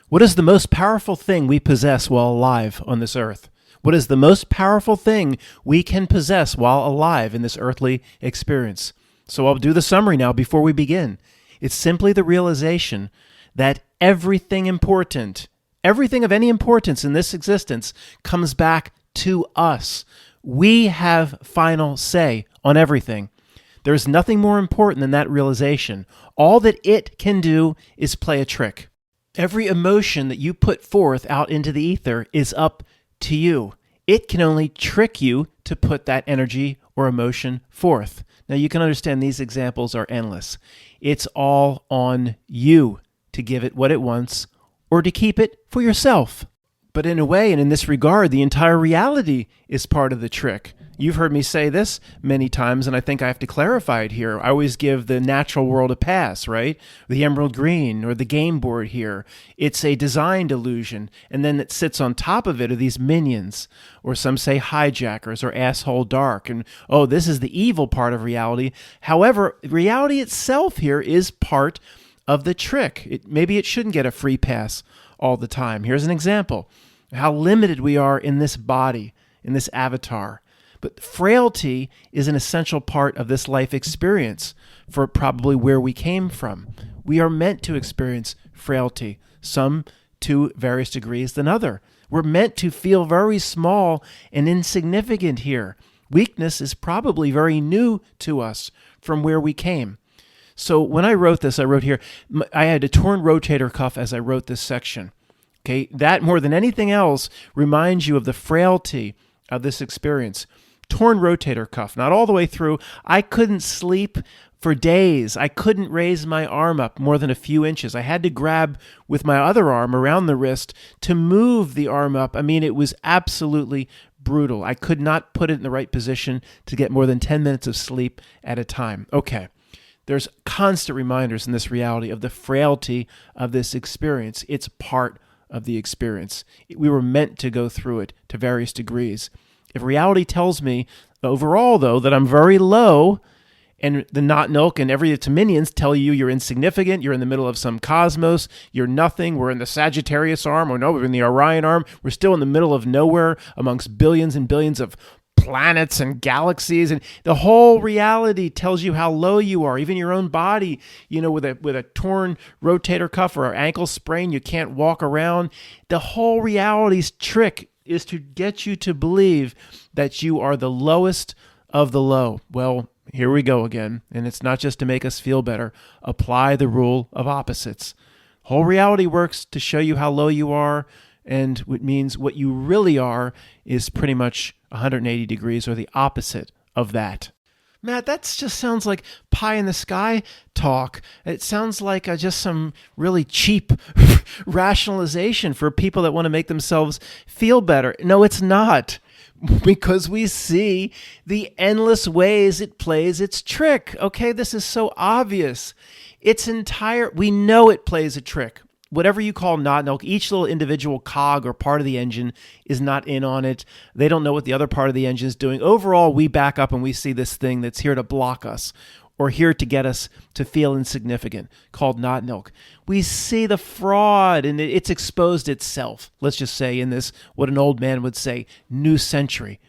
What is the most powerful thing we possess while alive on this earth? What is the most powerful thing we can possess while alive in this earthly experience? So I'll do the summary now before we begin. It's simply the realization that everything important, everything of any importance in this existence comes back to us. We have final say on everything. There's nothing more important than that realization. All that it can do is play a trick. Every emotion that you put forth out into the ether is up to you. It can only trick you to put that energy or emotion forth. Now you can understand these examples are endless. It's all on you to give it what it wants or to keep it for yourself. But in a way, and in this regard, the entire reality is part of the trick. You've heard me say this many times, and I think I have to clarify it here. I always give the natural world a pass, right? The emerald green or the game board here. It's a designed illusion, and then it sits on top of it are these minions, or some say hijackers or asshole dark, and oh, this is the evil part of reality. However, reality itself here is part of the trick. Maybe it shouldn't get a free pass all the time. Here's an example. How limited we are in this body, in this avatar. But frailty is an essential part of this life experience for probably where we came from. We are meant to experience frailty, some to various degrees than other. We're meant to feel very small and insignificant here. Weakness is probably very new to us from where we came. So when I wrote this, I wrote here, I had a torn rotator cuff as I wrote this section. Okay, that more than anything else reminds you of the frailty of this experience. Torn rotator cuff, not all the way through. I couldn't sleep for days. I couldn't raise my arm up more than a few inches. I had to grab with my other arm around the wrist to move the arm up. I mean, it was absolutely brutal. I could not put it in the right position to get more than 10 minutes of sleep at a time. Okay. There's constant reminders in this reality of the frailty of this experience. It's part of the experience. We were meant to go through it to various degrees. If reality tells me overall, though, that I'm very low, and the Not Nilk and every its minions tell you you're insignificant, you're in the middle of some cosmos, you're nothing, we're in the Sagittarius arm, or no, we're in the Orion arm, we're still in the middle of nowhere amongst billions and billions of planets and galaxies, and the whole reality tells you how low you are. Even your own body, with a torn rotator cuff or an ankle sprain, you can't walk around. The whole reality's trick is to get you to believe that you are the lowest of the low. Well, here we go again, and it's not just to make us feel better. Apply the rule of opposites. Whole reality works to show you how low you are, and it means what you really are is pretty much 180 degrees or the opposite of that. Matt, that just sounds like pie in the sky talk. It sounds like just some really cheap rationalization for people that want to make themselves feel better. No, it's not, because we see the endless ways it plays its trick. Okay, this is so obvious. We know it plays a trick. Whatever you call Not Nilk, each little individual cog or part of the engine is not in on it. They don't know what the other part of the engine is doing. Overall, we back up and we see this thing that's here to block us or here to get us to feel insignificant, called Not Nilk. We see the fraud, and it's exposed itself. Let's just say in this, what an old man would say, new century.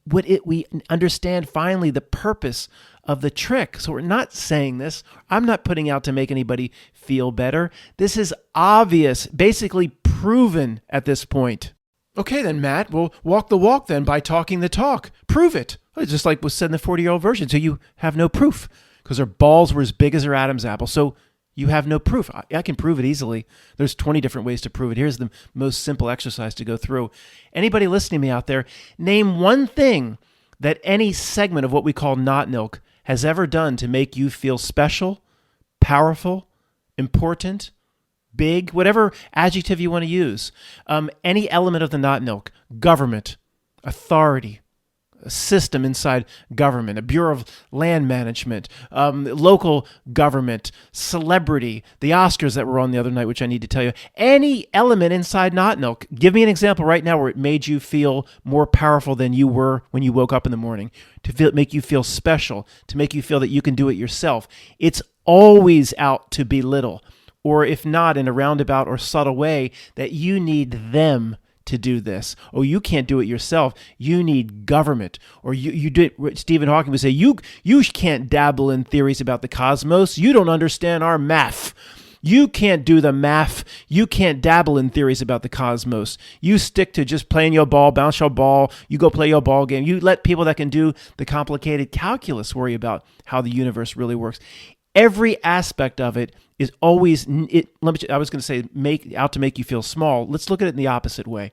We understand finally the purpose of the trick. So we're not saying this. I'm not putting out to make anybody feel better. This is obvious, basically proven at this point. Okay then, Matt, we'll walk the walk then by talking the talk. Prove it. It's just like was said in the 40-year-old version. So you have no proof because her balls were as big as her Adam's apple. So you have no proof. I can prove it easily. There's 20 different ways to prove it. Here's the most simple exercise to go through. Anybody listening to me out there, name one thing that any segment of what we call Not Nilk has ever done to make you feel special, powerful, important, big, whatever adjective you want to use. Any element of the Not Nilk, government, authority, system inside government, a Bureau of Land Management, local government, celebrity, the Oscars that were on the other night, which I need to tell you, any element inside Not Milk. Give me an example right now where it made you feel more powerful than you were when you woke up in the morning, make you feel special, to make you feel that you can do it yourself. It's always out to belittle, or if not, in a roundabout or subtle way, that you need them to do this. Oh, you can't do it yourself. You need government. Or you did. Stephen Hawking would say, you can't dabble in theories about the cosmos. You don't understand our math. You can't do the math. You can't dabble in theories about the cosmos. You stick to just playing your ball, bounce your ball. You go play your ball game. You let people that can do the complicated calculus worry about how the universe really works. Every aspect of it is always, I was going to say, out to make you feel small. Let's look at it in the opposite way.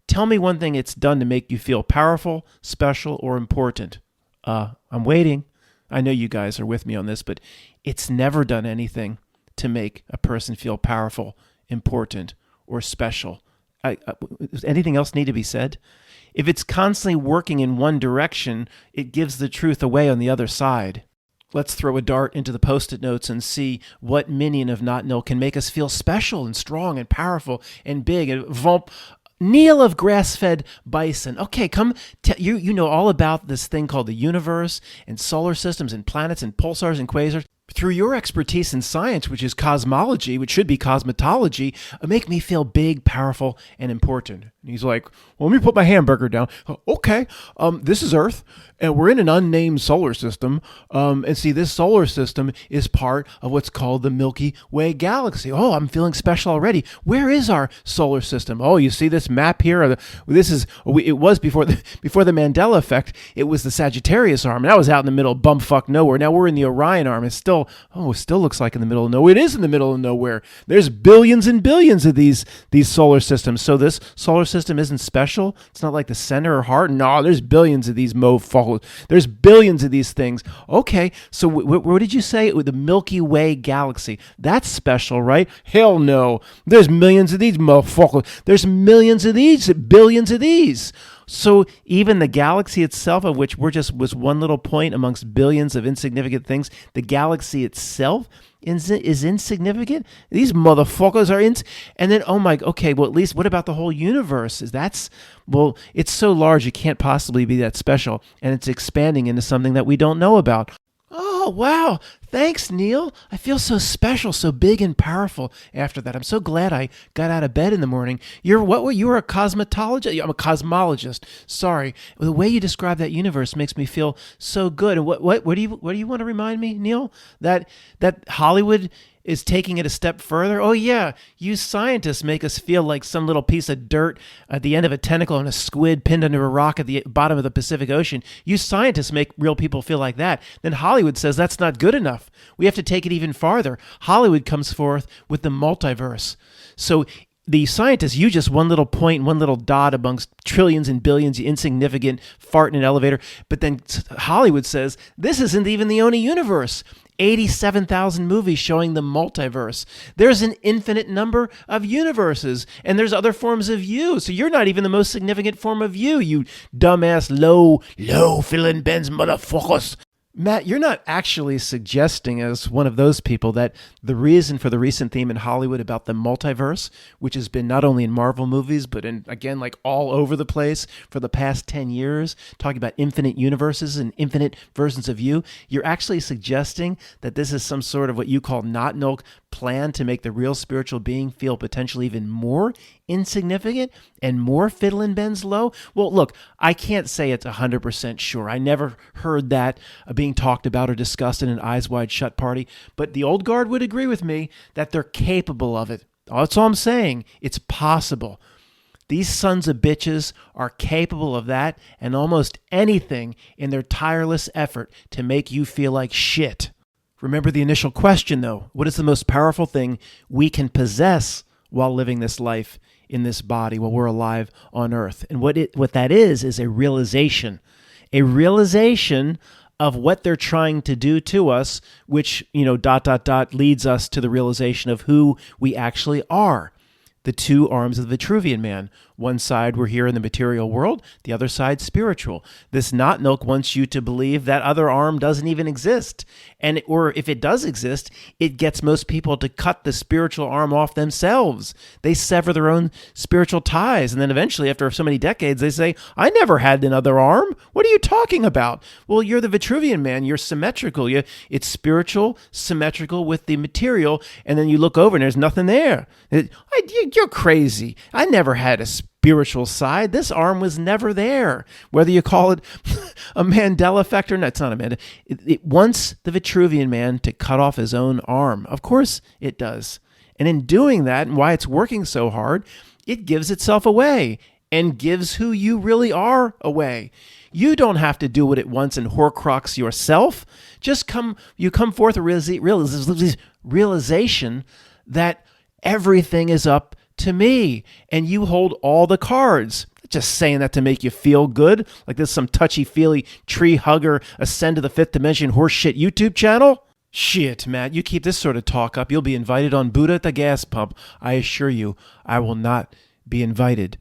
Tell me one thing it's done to make you feel powerful, special, or important. I'm waiting. I know you guys are with me on this, but it's never done anything to make a person feel powerful, important, or special. Does anything else need to be said? If it's constantly working in one direction, it gives the truth away on the other side. Let's throw a dart into the Post-it notes and see what minion of Not Nil can make us feel special and strong and powerful and big. And Neil of grass-fed bison. Okay, you know all about this thing called the universe and solar systems and planets and pulsars and quasars. Through your expertise in science, which is cosmology, which should be cosmetology, make me feel big, powerful, and important. And he's like, well, let me put my hamburger down. Okay, this is Earth, and we're in an unnamed solar system. And see, this solar system is part of what's called the Milky Way galaxy. Oh, I'm feeling special already. Where is our solar system? Oh, you see this map here? It was before the Mandela effect. It was the Sagittarius arm, and that was out in the middle of bumfuck nowhere. Now we're in the Orion arm. It's still looks like in the middle of nowhere. It is in the middle of nowhere. There's billions and billions of these solar systems. So this solar system isn't special. It's not like the center or heart. No, there's billions of these mofos. There's billions of these things. Okay, so what did you say? The Milky Way galaxy. That's special, right? Hell no. There's millions of these motherfuckers. There's millions of these, billions of these. So even the galaxy itself, of which was one little point amongst billions of insignificant things, the galaxy itself is insignificant. These motherfuckers are and then, okay, well, at least what about the whole universe? It's so large it can't possibly be that special, and it's expanding into something that we don't know about. Oh, wow. Thanks, Neil. I feel so special, so big and powerful after that. I'm so glad I got out of bed in the morning. You were a cosmetologist? I'm a cosmologist. Sorry. The way you describe that universe makes me feel so good. And what do you want to remind me, Neil? That Hollywood is taking it a step further? Oh, yeah. You scientists make us feel like some little piece of dirt at the end of a tentacle and a squid pinned under a rock at the bottom of the Pacific Ocean. You scientists make real people feel like that. Then Hollywood says that's not good enough. We have to take it even farther. Hollywood comes forth with the multiverse. So the scientists, you just one little point, one little dot amongst trillions and billions, insignificant fart in an elevator. But then Hollywood says, this isn't even the only universe. 87,000 movies showing the multiverse. There's an infinite number of universes, and there's other forms of you. So you're not even the most significant form of you dumbass, low Phil and Ben's motherfuckers. Matt, you're not actually suggesting, as one of those people, that the reason for the recent theme in Hollywood about the multiverse, which has been not only in Marvel movies, but again, like all over the place for the past 10 years, talking about infinite universes and infinite versions of you, you're actually suggesting that this is some sort of what you call not milk plan to make the real spiritual being feel potentially even more insignificant and more fiddle and bends low? Well, look, I can't say it's 100% sure. I never heard that being talked about or discussed in an Eyes Wide Shut party, but the old guard would agree with me that they're capable of it. That's all I'm saying. It's possible. These sons of bitches are capable of that and almost anything in their tireless effort to make you feel like shit. Remember the initial question, though. What is the most powerful thing we can possess while living this life in this body while we're alive on earth? And what that is a realization. A realization of what they're trying to do to us, which, leads us to the realization of who we actually are. The two arms of the Vitruvian Man. One side we're here in the material world, the other side spiritual. This not milk wants you to believe that other arm doesn't even exist. Or if it does exist, it gets most people to cut the spiritual arm off themselves. They sever their own spiritual ties. And then eventually, after so many decades, they say, I never had another arm. What are you talking about? Well, you're the Vitruvian man. You're symmetrical. It's spiritual, symmetrical with the material. And then you look over and there's nothing there. You're crazy. I never had a spiritual side. This arm was never there. Whether you call it a Mandela effect or not, it's not a Mandela. It wants the Vitruvian man to cut off his own arm. Of course it does. And in doing that, and why it's working so hard, it gives itself away and gives who you really are away. You don't have to do what it wants and Horcrux yourself. Just come forth a realization that everything is up to me, and you hold all the cards. Just saying that to make you feel good, like this some touchy-feely tree hugger ascend to the fifth dimension horseshit YouTube channel? Shit, Matt, you keep this sort of talk up, you'll be invited on Buddha at the gas pump. I assure you, I will not be invited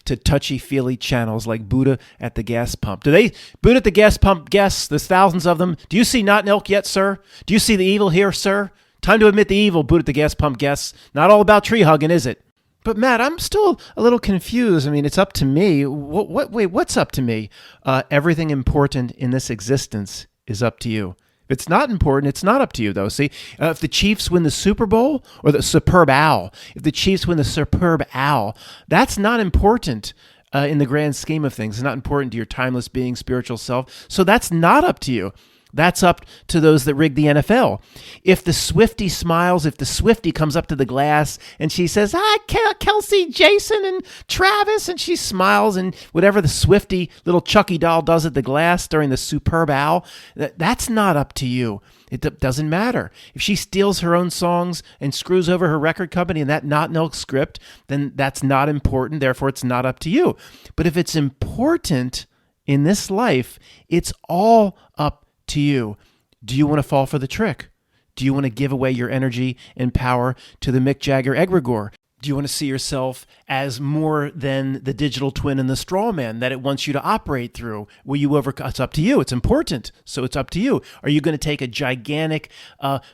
to touchy-feely channels like Buddha at the gas pump. Buddha at the gas pump guests, there's thousands of them. Do you see not milk yet, sir? Do you see the evil here, sir? Time to admit the evil, Buddha at the gas pump guests. Not all about tree hugging, is it? But Matt, I'm still a little confused. I mean, it's up to me. Wait, what's up to me? Everything important in this existence is up to you. If it's not important, it's not up to you, though. See, if the Chiefs win the Super Bowl or the Superb Owl, that's not important in the grand scheme of things. It's not important to your timeless being, spiritual self. So that's not up to you. That's up to those that rig the NFL. If the Swiftie smiles, if the Swiftie comes up to the glass and she says, hi, Kelsey, Jason, and Travis, and she smiles, and whatever the Swiftie little Chucky doll does at the glass during the Superb Owl, that's not up to you. It doesn't matter. If she steals her own songs and screws over her record company and that not milk script, then that's not important. Therefore, it's not up to you. But if it's important in this life, it's all up to you. Do you want to fall for the trick? Do you want to give away your energy and power to the Mick Jagger egregore? Do you want to see yourself as more than the digital twin and the straw man that it wants you to operate through? Will you it's up to you. It's important. So it's up to you. Are you going to take a gigantic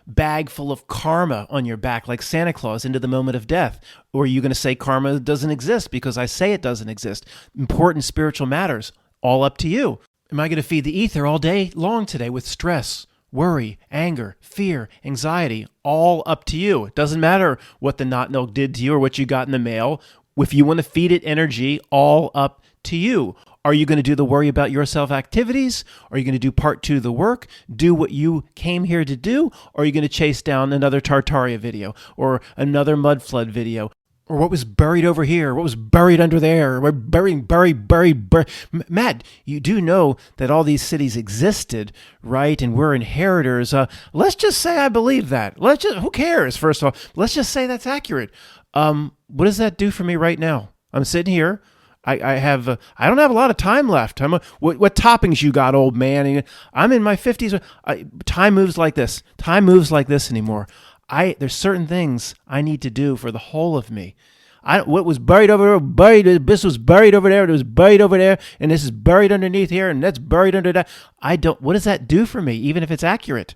bag full of karma on your back like Santa Claus into the moment of death? Or are you going to say karma doesn't exist because I say it doesn't exist? Important spiritual matters. All up to you. Am I going to feed the ether all day long today with stress, worry, anger, fear, anxiety? All up to you. It doesn't matter what the not milk did to you or what you got in the mail. If you want to feed it energy, all up to you. Are you going to do the worry about yourself activities? Are you going to do part 2 of the work? Do what you came here to do? Or are you going to chase down another Tartaria video or another mud flood video? Or what was buried over here? What was buried under there? We're buried. Matt, you do know that all these cities existed, right? And we're inheritors. Let's just say I believe that. Who cares, first of all? Let's just say that's accurate. What does that do for me right now? I'm sitting here. I don't have a lot of time left. What toppings you got, old man? I'm in my 50s. Time moves like this. Time moves like this anymore. There's certain things I need to do for the whole of me. What was buried over there, this was buried over there, it was buried over there, and this is buried underneath here, and that's buried under that. What does that do for me, even if it's accurate?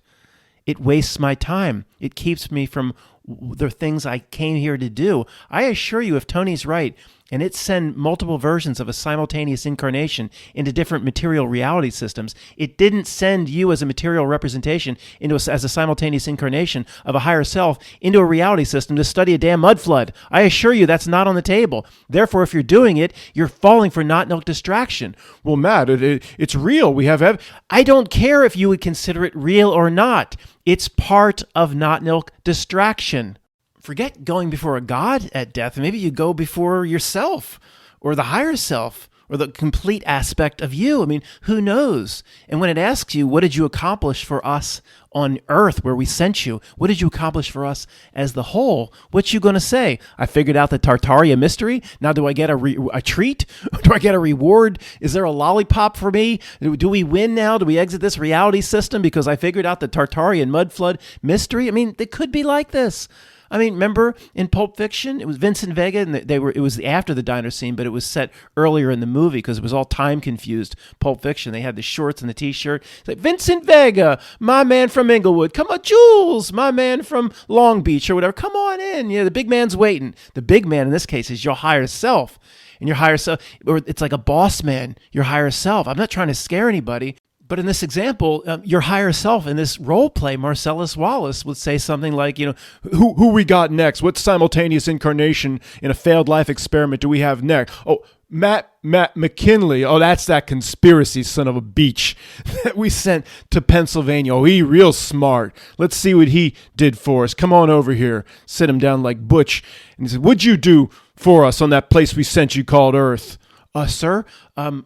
It wastes my time. It keeps me from the things I came here to do. I assure you, if Tony's right, and it send multiple versions of a simultaneous incarnation into different material reality systems, it didn't send you as a material representation as a simultaneous incarnation of a higher self into a reality system to study a damn mud flood. I assure you that's not on the table. Therefore, if you're doing it, you're falling for not milk distraction. Well, Matt, it's real. We have I don't care if you would consider it real or not. It's part of not milk distraction. Forget going before a god at death. Maybe you go before yourself or the higher self or the complete aspect of you. I mean, who knows? And when it asks you, what did you accomplish for us on earth where we sent you? What did you accomplish for us as the whole? What you going to say? I figured out the Tartaria mystery. Now do I get a treat? Do I get a reward? Is there a lollipop for me? Do we win now? Do we exit this reality system because I figured out the Tartarian mud flood mystery? I mean, it could be like this. I mean, remember in Pulp Fiction, it was Vincent Vega, and it was after the diner scene, but it was set earlier in the movie because it was all time confused. Pulp Fiction, they had the shorts and the t-shirt. It's like, Vincent Vega, my man from Inglewood. Come on, Jules, my man from Long Beach or whatever. Come on in. The big man's waiting. The big man in this case is your higher self. And your higher self, or it's like a boss man, your higher self. I'm not trying to scare anybody. But in this example, your higher self in this role play, Marcellus Wallace would say something like, who we got next? What simultaneous incarnation in a failed life experiment do we have next? Oh, Matt McKinley. Oh, that's that conspiracy son of a beach that we sent to Pennsylvania. Oh, he real smart. Let's see what he did for us. Come on over here. Sit him down like Butch. And he said, what'd you do for us on that place we sent you called Earth? Sir,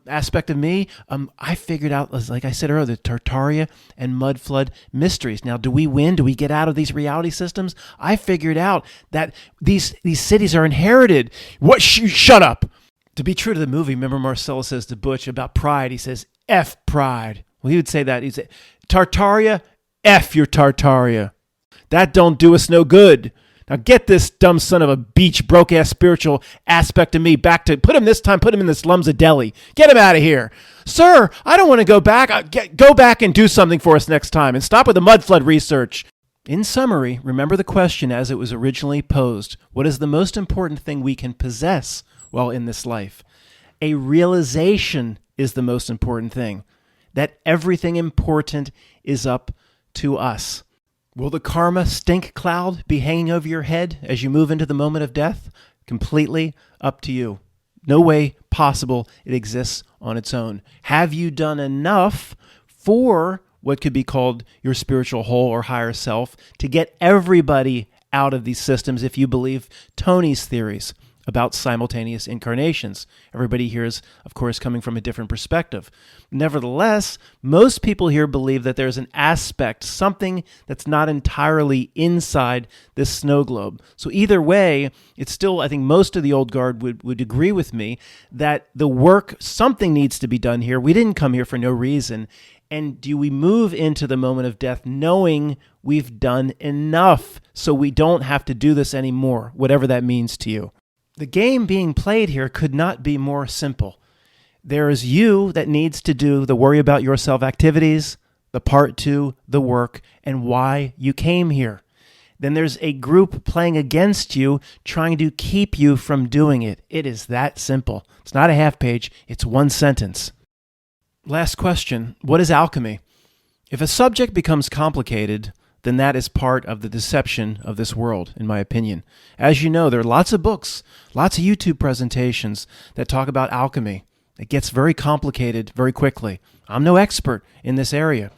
aspect of me, I figured out, like I said earlier, the Tartaria and mud flood mysteries. Now, do we win? Do we get out of these reality systems? I figured out that these cities are inherited. What? Shut up. To be true to the movie, remember Marcellus says to Butch about pride, he says, F pride. Well, he would say that. He'd say, Tartaria, F your Tartaria. That don't do us no good. Now get this dumb son of a beach, broke-ass spiritual aspect of me back to, put him in the slums of Delhi. Get him out of here. Sir, I don't want to go back. Go back and do something for us next time and stop with the mud flood research. In summary, remember the question as it was originally posed. What is the most important thing we can possess while in this life? A realization is the most important thing. That everything important is up to us. Will the karma stink cloud be hanging over your head as you move into the moment of death? Completely up to you. No way possible it exists on its own. Have you done enough for what could be called your spiritual whole or higher self to get everybody out of these systems if you believe Tony's theories about simultaneous incarnations? Everybody here is, of course, coming from a different perspective. Nevertheless, most people here believe that there's an aspect, something that's not entirely inside this snow globe. So either way, it's still, I think most of the old guard would agree with me that the work, something needs to be done here. We didn't come here for no reason. And do we move into the moment of death knowing we've done enough so we don't have to do this anymore, whatever that means to you? The game being played here could not be more simple. There is you that needs to do the worry about yourself activities, the part 2, the work, and why you came here. Then there's a group playing against you, trying to keep you from doing it. It is that simple. It's not a half page, it's one sentence. Last question, what is alchemy? If a subject becomes complicated, then that is part of the deception of this world, in my opinion. As you know, there are lots of books, lots of YouTube presentations that talk about alchemy. It gets very complicated very quickly. I'm no expert in this area.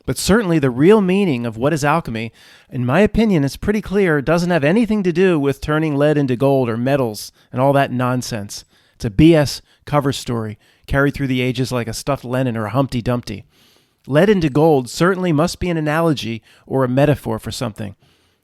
But certainly the real meaning of what is alchemy, in my opinion, is pretty clear. It doesn't have anything to do with turning lead into gold or metals and all that nonsense. It's a BS cover story carried through the ages like a stuffed Lenin or a Humpty Dumpty. Lead into gold certainly must be an analogy or a metaphor for something.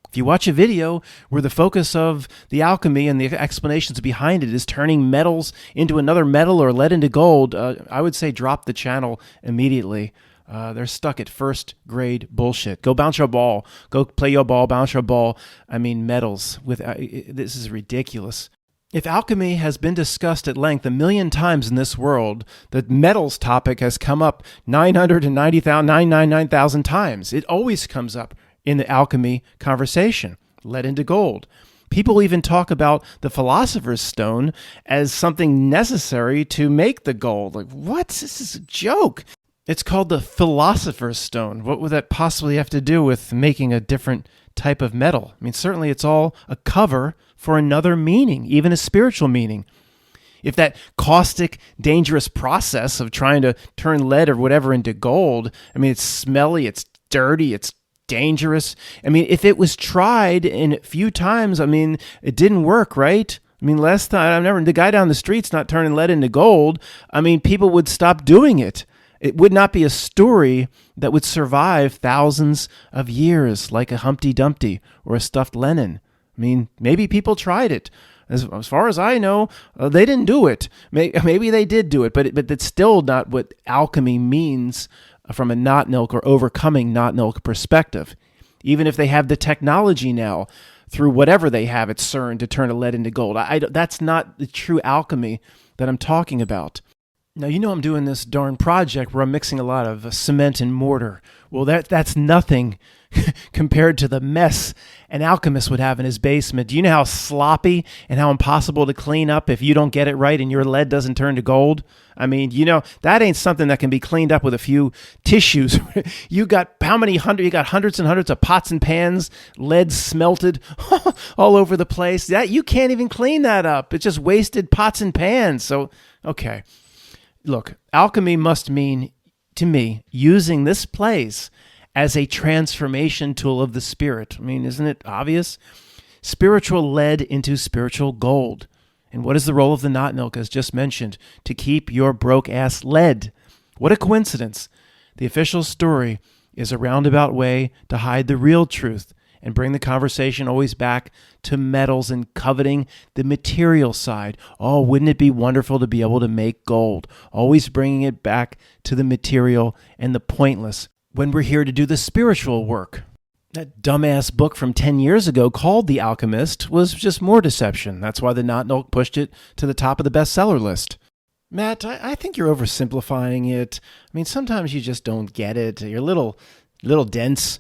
If you watch a video where the focus of the alchemy and the explanations behind it is turning metals into another metal or lead into gold, I would say drop the channel immediately. They're stuck at first grade bullshit. Go bounce your ball. Go play your ball, bounce your ball. I mean, metals. This is ridiculous. If alchemy has been discussed at length 1,000,000 times in this world, the metals topic has come up 999,000 times. It always comes up in the alchemy conversation, lead into gold. People even talk about the philosopher's stone as something necessary to make the gold. Like, what? This is a joke. It's called the philosopher's stone. What would that possibly have to do with making a different type of metal? I mean, certainly it's all a cover for another meaning, even a spiritual meaning. If that caustic, dangerous process of trying to turn lead or whatever into gold, I mean, it's smelly, it's dirty, it's dangerous. I mean, if it was tried in a few times, I mean, it didn't work, right? I mean, last time, the guy down the street's not turning lead into gold. I mean, people would stop doing it. It would not be a story that would survive thousands of years like a Humpty Dumpty or a stuffed Lenin. I mean, maybe people tried it. As far as I know, they didn't do it. Maybe they did do it, but that's still not what alchemy means from a not-nilk or overcoming not-nilk perspective. even if they have the technology now through whatever they have at CERN to turn a lead into gold. That's not the true alchemy that I'm talking about. Now, I'm doing this darn project where I'm mixing a lot of cement and mortar. Well, that's nothing compared to the mess an alchemist would have in his basement. Do you know how sloppy and how impossible to clean up if you don't get it right and your lead doesn't turn to gold? I mean, that ain't something that can be cleaned up with a few tissues. You got hundreds and hundreds of pots and pans, lead smelted all over the place. That you can't even clean that up. It's just wasted pots and pans. So, okay. Look, alchemy must mean, to me, using this place as a transformation tool of the spirit. I mean, isn't it obvious? Spiritual lead into spiritual gold. And what is the role of the knot milk, as just mentioned? To keep your broke-ass lead. What a coincidence. The official story is a roundabout way to hide the real truth and bring the conversation always back to metals and coveting the material side. Oh, wouldn't it be wonderful to be able to make gold? Always bringing it back to the material and the pointless when we're here to do the spiritual work. That dumbass book from 10 years ago called The Alchemist was just more deception. That's why the Knot Milk pushed it to the top of the bestseller list. Matt, I think you're oversimplifying it. I mean, sometimes you just don't get it. You're a little dense.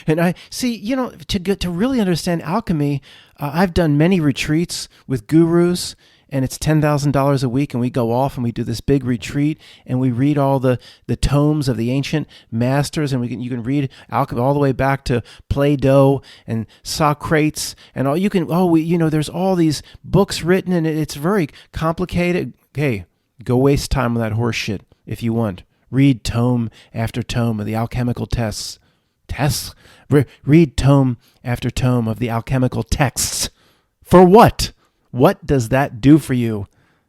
And I see, to really understand alchemy, I've done many retreats with gurus, and it's $10,000 a week, and we go off and we do this big retreat, and we read all the tomes of the ancient masters, and you can read alchemy all the way back to Plato and Socrates, and there's all these books written, and it's very complicated. Hey, go waste time on that horse shit if you want. Read tome after tome of the alchemical texts. Read tome after tome of the alchemical texts. For what? What does that do for you?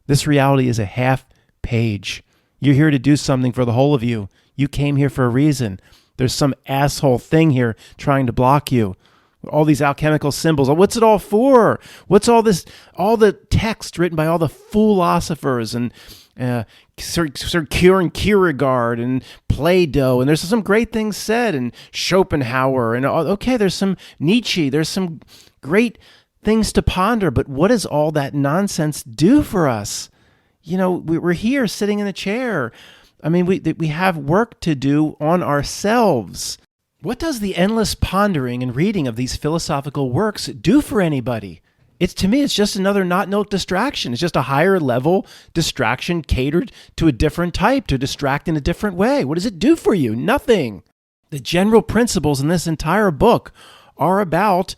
This reality is a half page. You're here to do something for the whole of you. You came here for a reason. There's some asshole thing here trying to block you. All these alchemical symbols. What's it all for? What's all this? All the text written by all the philosophers and Sir Kierkegaard and Plato, and there's some great things said, and Schopenhauer, and there's some Nietzsche. There's some great things to ponder, but what does all that nonsense do for us? We're here sitting in a chair. I mean, we have work to do on ourselves. What does the endless pondering and reading of these philosophical works do for anybody? To me, it's just another not distraction. It's just a higher level distraction catered to a different type, to distract in a different way. What does it do for you? Nothing. The general principles in this entire book are about,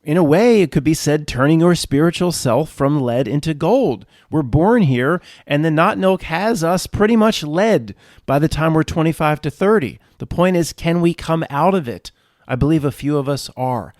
in a way, it could be said, turning your spiritual self from lead into gold. We're born here, and the knot milk has us pretty much led by the time we're 25 to 30. The point is, can we come out of it? I believe a few of us are.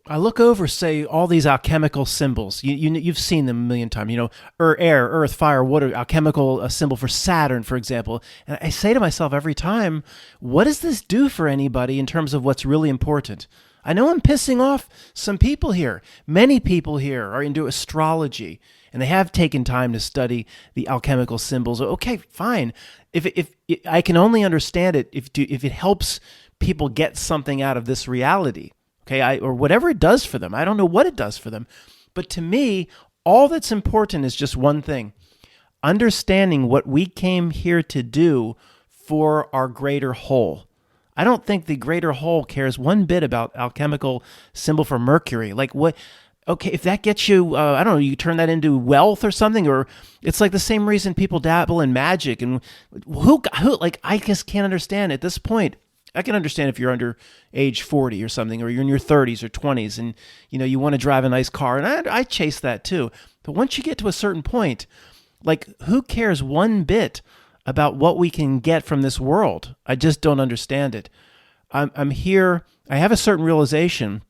I look over, say, all these alchemical symbols. You've seen them a million times. Air, earth, fire, water, alchemical symbol for Saturn, for example. And I say to myself every time, what does this do for anybody in terms of what's really important? I know I'm pissing off some people here. Many people here are into astrology, and they have taken time to study the alchemical symbols. Okay, fine. If I can only understand it if it helps people get something out of this reality. Okay, or whatever it does for them. I don't know what it does for them. But to me, all that's important is just one thing. Understanding what we came here to do for our greater whole. I don't think the greater whole cares one bit about alchemical symbol for Mercury. Like what? Okay, if that gets you, I don't know, you turn that into wealth or something, or it's like the same reason people dabble in magic. And who I just can't understand at this point. I can understand if you're under age 40 or something, or you're in your 30s or 20s, and you want to drive a nice car, and I chase that too. But once you get to a certain point, like who cares one bit about what we can get from this world? I just don't understand it. I'm here. I have a certain realization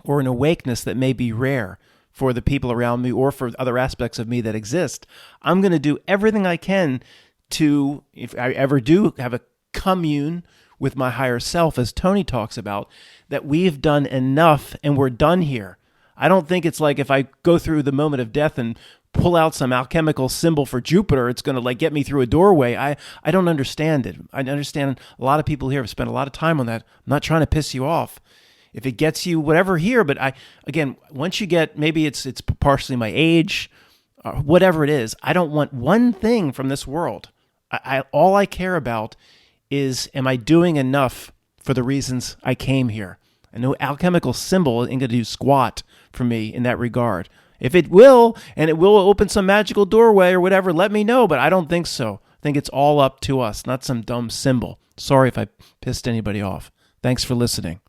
or an awakeness that may be rare for the people around me or for other aspects of me that exist. I'm going to do everything I can to, if I ever do have a commune with my higher self, as Tony talks about, that we've done enough and we're done here. I don't think it's like if I go through the moment of death and pull out some alchemical symbol for Jupiter, it's going to get me through a doorway. I don't understand it. I understand a lot of people here have spent a lot of time on that. I'm not trying to piss you off. If it gets you whatever here, but again, once you get, maybe it's partially my age, whatever it is, I don't want one thing from this world. All I care about is, am I doing enough for the reasons I came here? And no alchemical symbol ain't going to do squat for me in that regard. If it will, and it will open some magical doorway or whatever, let me know, but I don't think so. I think it's all up to us, not some dumb symbol. Sorry if I pissed anybody off. Thanks for listening.